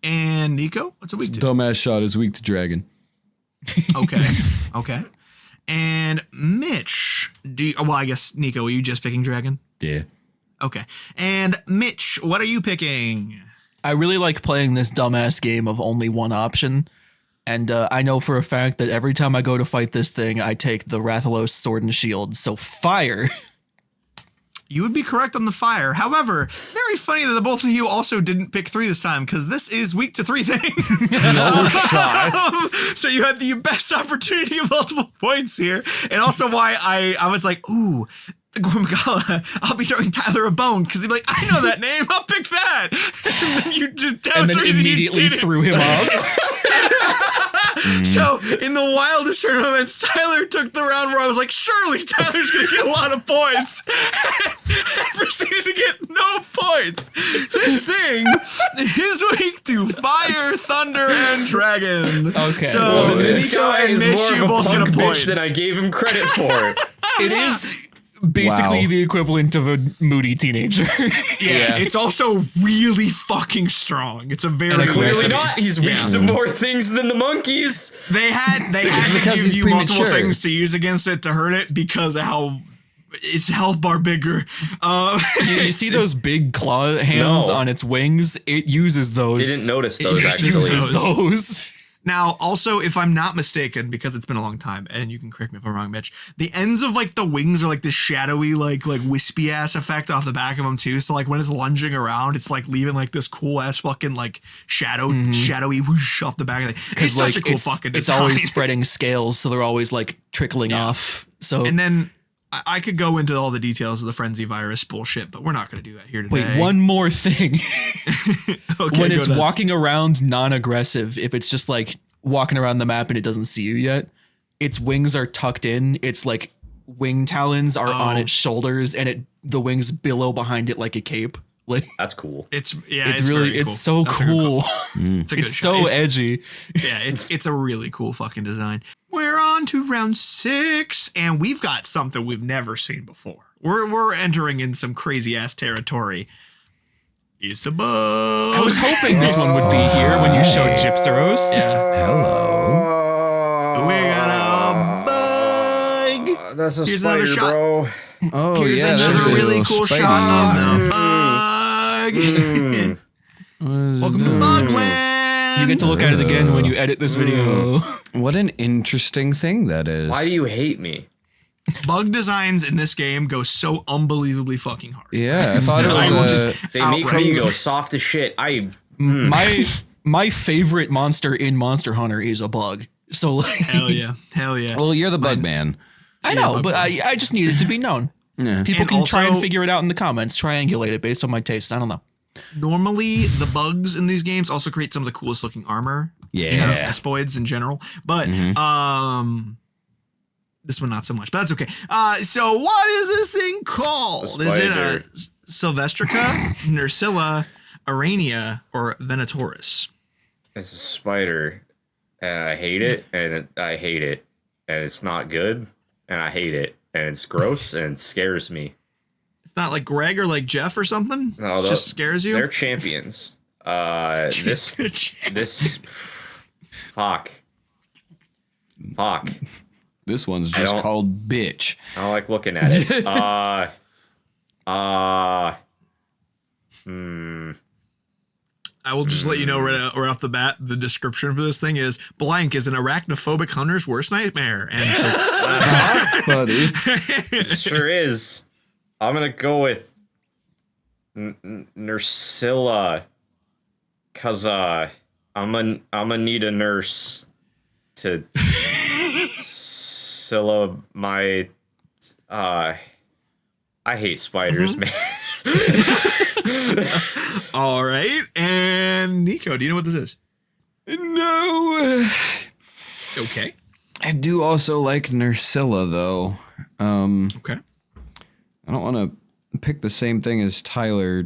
And Nico, what's a weak to? Dumbass shot is weak to dragon. Okay. Okay. And Mitch, well, I guess, Nico, are you just picking dragon? Yeah. Okay. And Mitch, what are you picking? I really like playing this dumbass game of only one option. And I know for a fact that every time I go to fight this thing, I take the Rathalos sword and shield. So fire. You would be correct on the fire. However, very funny that the both of you also didn't pick 3 this time, because this is weak to 3 things. No shot. So you had the best opportunity of multiple points here. And also why I was like, ooh, the Gormagala, I'll be throwing Tyler a bone, because he'd be like, I know that name, I'll pick that. And then you just And then immediately you did it. threw him off. So in the wildest tournaments, Tyler took the round where I was like, surely Tyler's gonna get a lot of points. And proceeded to get no points. This thing is weak to fire, thunder, and dragon. Okay. So Well, This Nico guy and is Mitch, more you of a both get a punk point. bitch than I gave him credit for. It is basically Wow. the equivalent of a moody teenager. Yeah, it's also really fucking strong. It's a very And Clearly aggressive. not. He's weak to more things than the monkeys. They had to because give he's you multiple premature. things to use against it to hurt it because of how its health bar bigger. You see those big claw hands No. on its wings? It uses those. Didn't notice those It It actually. uses those. Now, also, if I'm not mistaken, because it's been a long time, and you can correct me if I'm wrong, Mitch, the ends of like the wings are like this shadowy, like wispy ass effect off the back of them too. So like when it's lunging around, it's like leaving like this cool ass fucking like shadowy whoosh off the back of it. It's Because such like a cool it's fucking it's design. always spreading scales, so they're always like trickling off. So And then I could go into all the details of the frenzy virus bullshit, but we're not going to do that here today. wait, one more thing. Okay, When go it's nuts. walking around non-aggressive, if it's just like walking around the map and it doesn't see you yet, its wings are tucked in. It's like wing talons are on its shoulders, and the wings billow behind it like a cape. Like That's cool. It's it's very really cool. it's so That's a good cool. call. It's a good It's shot. so edgy. Yeah, it's a really cool fucking design. We're on to round 6, and we've got something we've never seen before. We're entering in some crazy ass territory. It's a bug. I was hoping this one would be here when you showed Gypsaros. Hello. We got a bug. That's a Here's spider, another shot. bro. Oh, Here's yeah. another there's a really little cool Spidey shot in of the bug. Welcome to Bugland. You get to look at it again when you edit this video. there. What an interesting thing that is. Why do you hate me? Bug designs in this game go so unbelievably fucking hard. Yeah, I thought it I will was just They make outright- me go soft as shit. My favorite monster in Monster Hunter is a bug. So like, Hell yeah. Hell yeah. well, you're the bug man. I know, but I just need it to be known. Yeah. People And can try and also- figure it out in the comments, triangulate it based on my tastes. I don't know. Normally, the bugs in these games also create some of the coolest looking armor. Yeah. Aspoids in general. But this one not so much. But that's okay. So what is this thing called? A Is it spider. a Sylvestrica, Nersilla, Arania, or Venatoris? It's a spider, and I hate it, and I hate it, and it's not good, and I hate it, and it's gross, and it scares me. It's not like Greg or like Jeff or something? No, It just scares you? They're champions. This fuck. This one's I just don't- called bitch. I don't like looking at it. I will just let you know right off the bat, the description for this thing is blank is an arachnophobic hunter's worst nightmare. And so Buddy. Sure is. I'm gonna go with Nersilla, cause I'm gonna need a nurse to Scylla my I hate spiders, man. all right. And Nico, do you know what this is? No. Okay. I do also like Nersilla, though. Okay. I don't want to pick the same thing as Tyler.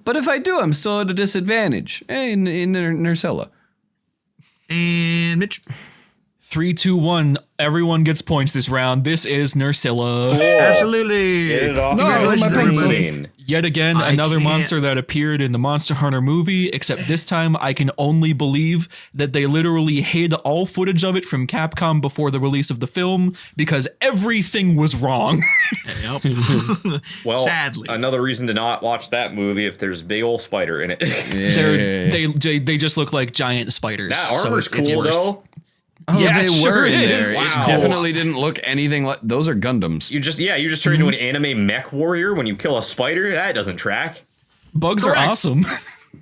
But if I do, I'm still at a disadvantage. In Nursella. And Mitch. 3, 2, 1. Everyone gets points this round. This is Nursilla. Cool. Absolutely. Get it off. Congratulations, my pencil. everybody. Yet again, I another can't- monster that appeared in the Monster Hunter movie, except this time I can only believe that they literally hid all footage of it from Capcom before the release of the film because everything was wrong. Yep. Well, Sadly. another reason to not watch that movie if there's a big old spider in it. They just look like giant spiders. That armor's so it's cool worse. though. Oh, Yeah, they sure were in is. there. Wow. It definitely didn't look anything like. Those are Gundams. You just turn into an anime mech warrior when you kill a spider. That doesn't track. Bugs Correct. are awesome.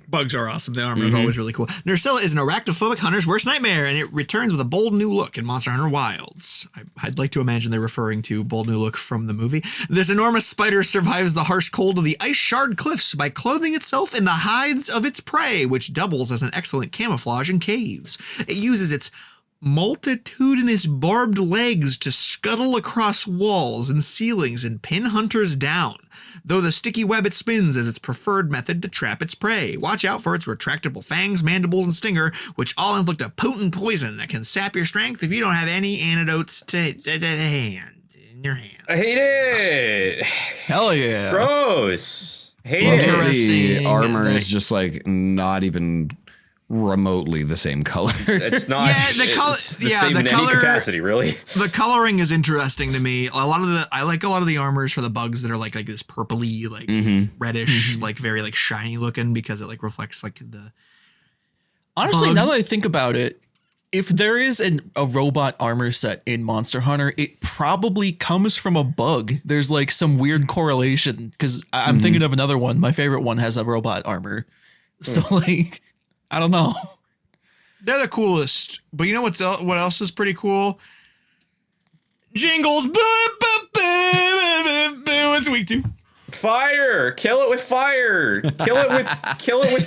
Bugs are awesome. The armor is always really cool. Nursilla is an arachnophobic hunter's worst nightmare, and it returns with a bold new look in Monster Hunter Wilds. I'd like to imagine they're referring to bold new look from the movie. This enormous spider survives the harsh cold of the ice shard cliffs by clothing itself in the hides of its prey, which doubles as an excellent camouflage in caves. It uses its multitudinous barbed legs to scuttle across walls and ceilings and pin hunters down, though the sticky web it spins is its preferred method to trap its prey. Watch out for its retractable fangs, mandibles, and stinger, which all inflict a potent poison that can sap your strength if you don't have any antidotes in your hand. I hate it. Hell yeah. Gross. Hate Well, it. the Interesting. armor is just like not even remotely the same color. It's not. Yeah, the color- it's the yeah, same the in color- any capacity, really. The coloring is interesting to me. I like a lot of the armors for the bugs that are like this purpley, like reddish, like very like shiny looking because it like reflects like the. Honestly, Bugs. now that I think about it, if there is a robot armor set in Monster Hunter, it probably comes from a bug. There's like some weird correlation because I'm thinking of another one. My favorite one has a robot armor. So like, I don't know. They're the coolest, but you know what else is pretty cool? Jingles. What's week 2? Fire! Kill it with fire! Kill it with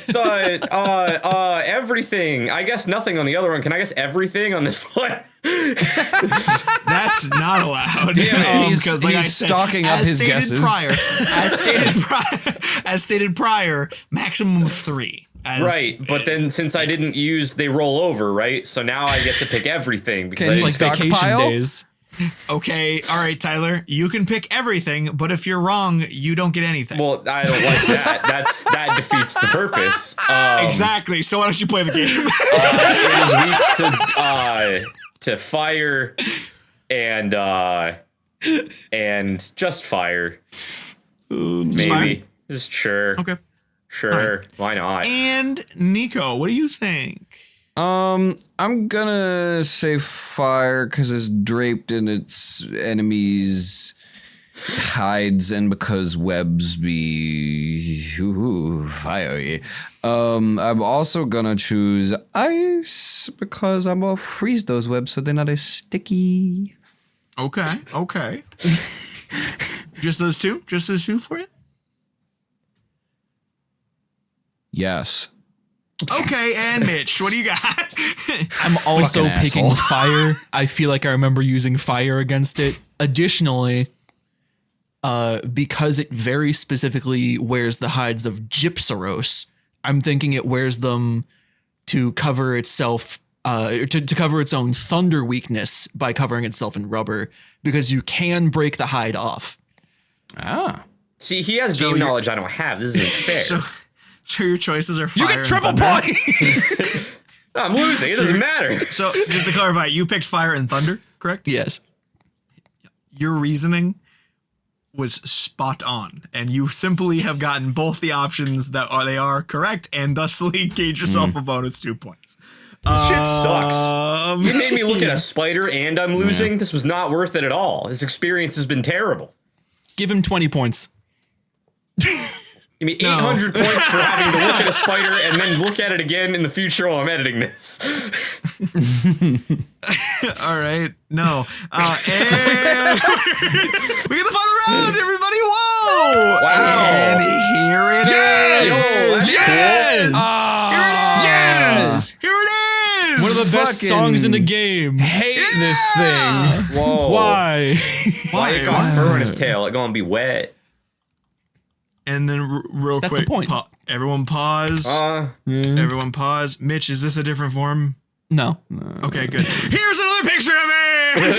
everything. I guess nothing on the other one. Can I guess everything on this one? That's not allowed. Damn it, he's I said, stocking up as his stated guesses. as stated prior, maximum of 3. Right, but then since I didn't use, they roll over, right? So now I get to pick everything because Can It's you like vacation stockpile? days. Okay, all right, Tyler, you can pick everything, but if you're wrong, you don't get anything. well, I don't like that. That defeats the purpose. Exactly. So why don't you play the game? It is weak to fire and just fire. Maybe. fire? Just sure. Okay. Sure. Why not? And Nico, what do you think? I'm gonna say fire because it's draped in its enemies' hides and because webs be fiery. I'm also gonna choose ice because I'm gonna freeze those webs so they're not as sticky. Okay. Just those two? Just those two for you? Yes. Okay, and Mitch, what do you got? I'm also Fucking picking asshole. fire. I feel like I remember using fire against it. Additionally, because it very specifically wears the hides of Gypsaros, I'm thinking it wears them to cover itself, to cover its own thunder weakness by covering itself in rubber, because you can break the hide off. Ah. See, he has game knowledge I don't have. This isn't fair. So your choices are fire You get and triple thunder. point. I'm losing. It doesn't matter. So just to clarify, you picked fire and thunder, correct? Yes. Your reasoning was spot on, and you simply have gotten both the options that they are correct, and thusly gauge yourself a bonus 2 points. This shit sucks. You made me look at a spider and I'm losing. This was not worth it at all. This experience has been terrible. Give him 20 points. Give me 800 points for having to look at a spider and then look at it again in the future while I'm editing this. All right, no. And we get the final round, everybody. Whoa! Wow. And here it is. Yo, that's Yes! cool. Yes! Here it is! One of the best Fucking songs in the game. Hate this thing. Whoa. Why? Why it got fur on his tail? It gonna be wet. And then real That's quick, the point. Everyone pause. Everyone pause. Mitch, is this a different form? No. Okay, good. Here's another picture of me. Yo,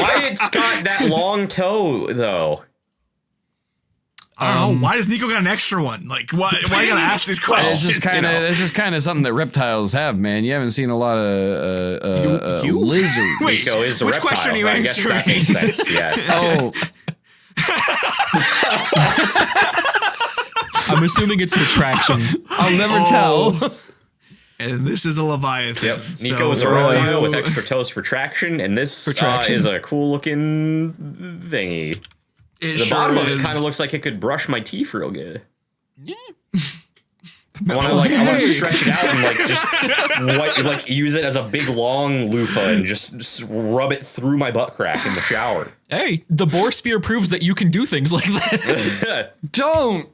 why it's got that long toe though? I don't know. Why does Nico got an extra one? Like, why you gotta ask these questions? It's just kind of something that reptiles have, man. You haven't seen a lot of You? lizards. Wait, Nico is a which reptile. question are you I guess that makes sense. Yeah. Oh, I'm assuming it's for traction. I'll never tell. And this is a Leviathan. Yep. Nico is a reptile with extra toes for traction, and this is a cool looking thingy. The bottom of it kind of looks like it could brush my teeth real good. Yeah. I want to stretch it out and just use it as a big long loofah and just rub it through my butt crack in the shower. Hey, the boar spear proves that you can do things like that. Don't.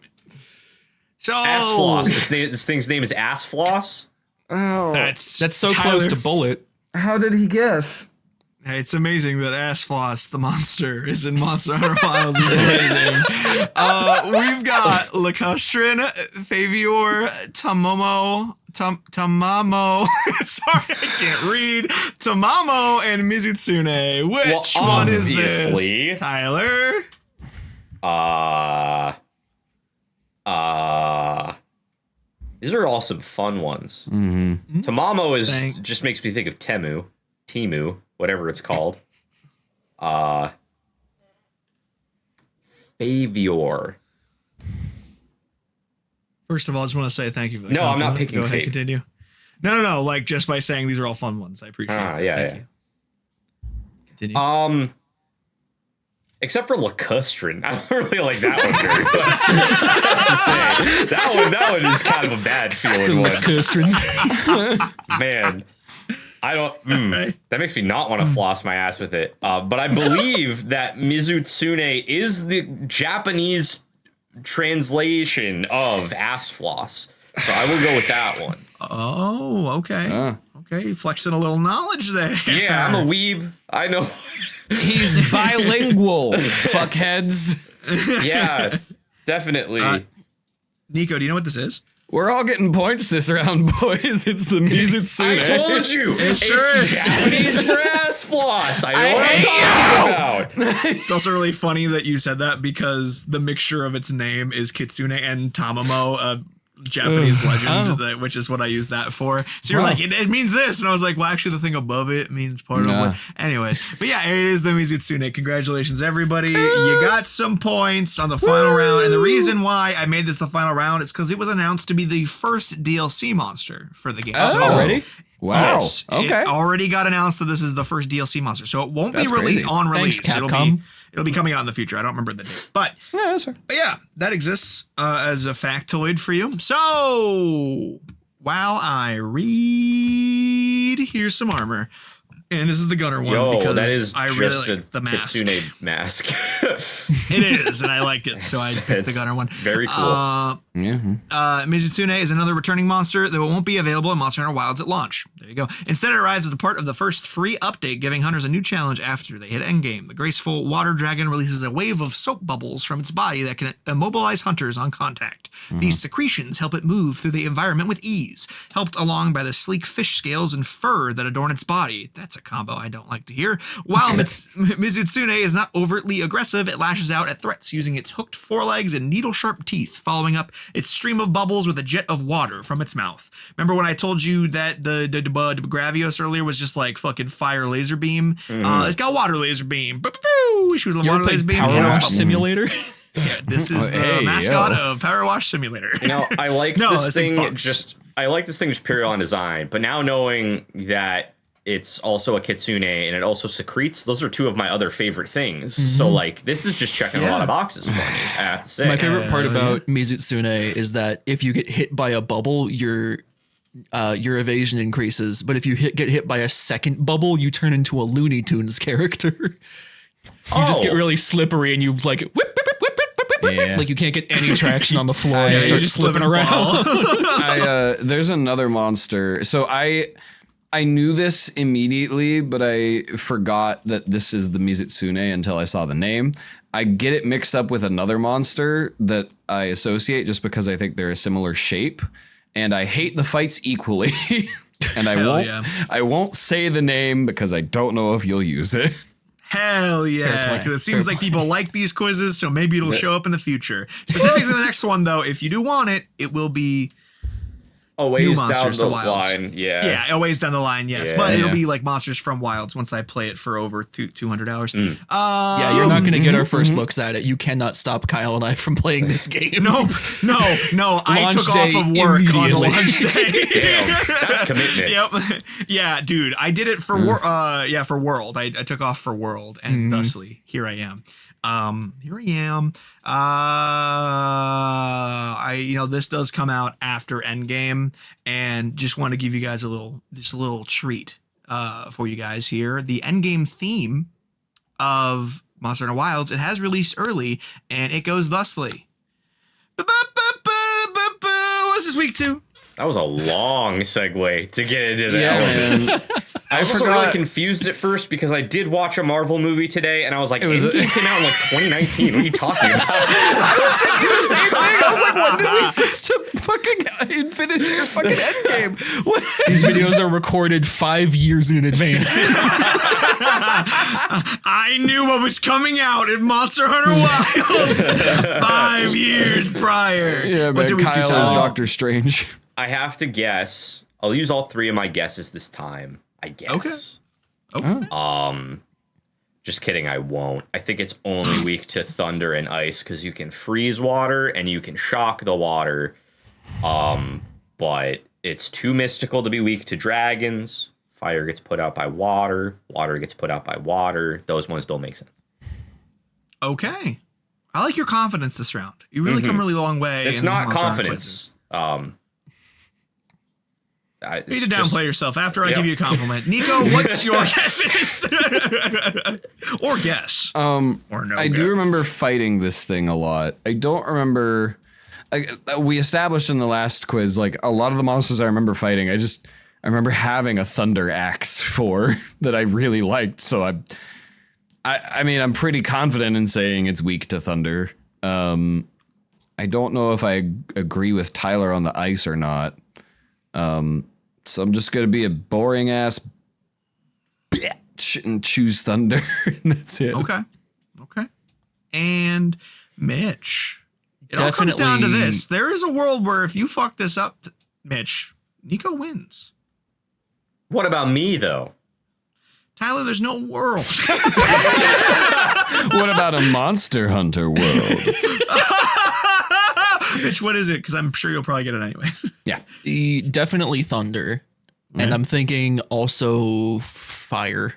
So Ass floss. This thing's name is Ass Floss. Oh, That's so close to bullet. how did he guess? Hey, it's amazing that Asploss, the monster, is in Monster Hunter Wilds. It's amazing. We've got Lacustrine, Favior, Tamamo. Sorry, I can't read. Tamamo and Mizutsune. Which one is obviously. this? Tyler? These are all some fun ones. Mm-hmm. Tamamo just makes me think of Timu, whatever it's called. Favior. First of all, I just want to say thank you for the No, I'm not compliment. picking Go ahead, Fav. continue. No. Like, just by saying these are all fun ones. I appreciate it. Yeah, Thank yeah. you. Continue. Except for Lacustrine. I don't really like that one very much. I have to say. That one is kind of a bad feeling one. Lacustrine. Man. I don't. Right. That makes me not want to floss my ass with it. But I believe that Mizutsune is the Japanese translation of ass floss. So I will go with that one. Oh, okay. Okay, flexing a little knowledge there. Yeah, I'm a weeb. I know. He's bilingual, fuckheads. Yeah, definitely. Nico, do you know what this is? We're all getting points this round, boys. It's the Mizutsune. I told you. It's is. Japanese for ass floss. I know what I'm talking about. It's also really funny that you said that because the mixture of its name is Kitsune and Tamamo, a Japanese legend, which is what I use that for. So you're like, it means this. And I was like, well, actually, the thing above it means part of what. Anyways, but yeah, it is the Mizutsune. Congratulations, everybody. You got some points on the final round. And the reason why I made this the final round is because it was announced to be the first DLC monster for the game. Already? Wow. Yes, Okay. It already got announced that this is the first DLC monster. So it won't That's be released crazy. on release. Thanks, Capcom. It'll be coming out in the future. I don't remember the date. But Yeah, that's fair. but yeah, that exists as a factoid for you. So while I read, here's some armor. And this is the gunner one because that is I just really like a the mask. Kitsune mask. It is, and I liked it, so I picked the gunner one. Very cool. Mizutsune is another returning monster that won't be available in Monster Hunter Wilds at launch. There you go. Instead, it arrives as a part of the first free update, giving hunters a new challenge after they hit endgame. The graceful water dragon releases a wave of soap bubbles from its body that can immobilize hunters on contact. These secretions help it move through the environment with ease, helped along by the sleek fish scales and fur that adorn its body. That's a combo I don't like to hear. While Mizutsune is not overtly aggressive, it lashes out at threats using its hooked forelegs and needle-sharp teeth, following up its stream of bubbles with a jet of water from its mouth. Remember when I told you that the Gravios earlier was just like fucking fire laser beam? It's got water laser beam. Shoots a You water ever laser played beam. Power and Wash it's bubble. Simulator? Yeah, this is the mascot of Power Wash Simulator. You know, I like No, this it's in thing Fox. I like this thing just purely on design, but now knowing that it's also a Kitsune and it also secretes, those are two of my other favorite things. So like this is just checking a lot of boxes for me, I have to say. My favorite part about Mizutsune is that if you get hit by a bubble, your evasion increases. But if you get hit by a second bubble, you turn into a Looney Tunes character. You just get really slippery and you like whip, whip, whip, whip, whip, whip, whip, Yeah. like you can't get any traction on the floor and you start just slipping slip and around. There's another monster. So I knew this immediately, but I forgot that this is the Mizitsune until I saw the name. I get it mixed up with another monster that I associate just because I think they're a similar shape, and I hate the fights equally. And I won't say the name because I don't know if you'll use it. Hell yeah, because it seems like people like these quizzes, so maybe it'll show up in the future. Specifically the next one, though, if you do want it, it will be Always down Monsters the to Wilds. line, yeah. Yeah, always down the line, yes. Yeah. But it'll be like Monsters from Wilds once I play it for over 200 hours. Yeah, you're not going to get our first looks at it. You cannot stop Kyle and I from playing this game. No. I Launch took day off of work on immediately. launch day. Damn, that's commitment. Yep. Yeah, dude, I did it for for World. I took off for World, and thusly here I am. This does come out after Endgame, and just want to give you guys a little treat for you guys here. The Endgame theme of Monster Hunter Wilds, it has released early, and it goes thusly. What's this week 2? That was a long segue to get into the Yeah, elements. man. I was also forgot- really confused at first because I did watch a Marvel movie today, and I was like, was Endgame came out in like 2019. What are you talking about? The same thing. I was like, when did we switch to fucking Infinity or fucking Endgame? What? These videos are recorded 5 years in advance. I knew what was coming out in Monster Hunter Wilds 5 years prior. Yeah, What's man, it week 2, Kyle Tyler? is Doctor Strange. I have to guess. I'll use all 3 of my guesses this time, I guess. Okay. Just kidding, I won't. I think it's only weak to thunder and ice because you can freeze water and you can shock the water. But it's too mystical to be weak to dragons. Fire gets put out by water. Water gets put out by water. Those ones don't make sense. Okay. I like your confidence this round. You really come a really long way. It's in these not Monster Hunter quizzes. confidence. You need to downplay yourself after I Yep. give you a compliment. Nico, what's your guesses? Or guess. Or no I guess. do remember fighting this thing a lot. I don't remember. We established in the last quiz, like a lot of the monsters I remember fighting. I remember having a thunder axe for that I really liked. So I mean, I'm pretty confident in saying it's weak to thunder. I don't know if I agree with Tyler on the ice or not. So I'm just gonna be a boring ass bitch and choose thunder. And that's it. Okay. And Mitch. It all comes down to Definitely- this. There is a world where if you fuck this up, Mitch, Nico wins. What about me, though? Tyler, there's no world. What about a Monster Hunter world? Mitch, what is it? Because I'm sure you'll probably get it anyways. Yeah. Definitely thunder. And I'm thinking also fire.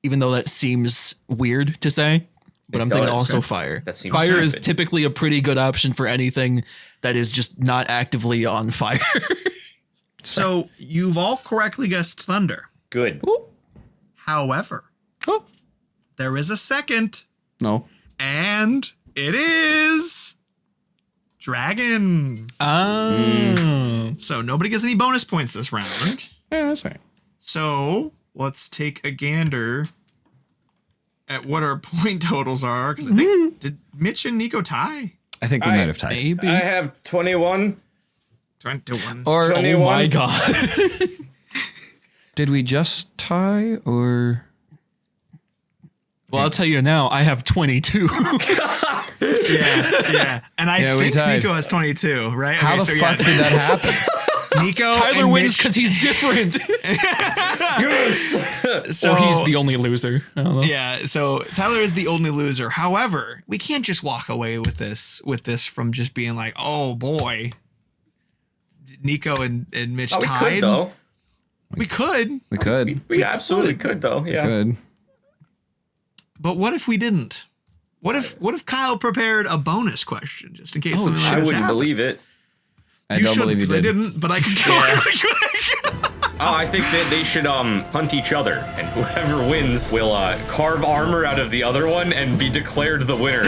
Even though that seems weird to say. But I'm thinking does. also fire. That seems Fire is stupid. typically a pretty good option for anything that is just not actively on fire. So you've all correctly guessed thunder. Good. However, Oh. there is a second, No. and it is dragon. Oh. So nobody gets any bonus points this round. Yeah, that's right. So let's take a gander at what our point totals are. Because I think, did Mitch and Nico tie? I think we might have tied. Maybe. I have 21. 21. Or Oh 21. my god. did we just tie or Well, I'll tell you now, I have 22. Yeah. And I Yeah, we think tied. Nico has 22, right? how Okay, the so fuck did that happen? Nico Tyler and wins Mitch- because he's different. So Or he's the only loser. I don't know. Yeah, so Tyler is the only loser. However, we can't just walk away with this from just being like, oh boy, Nico and Mitch Oh, we tied. could, though. We could, We could. We absolutely could, though. Yeah. Could. but what if we didn't? What if Kyle prepared a bonus question just in case something like I this wouldn't happened? believe it. I You don't shouldn't, believe you 'cause I did. didn't, but I can go. Oh, I think that they should hunt each other, and whoever wins will carve armor out of the other one and be declared the winner.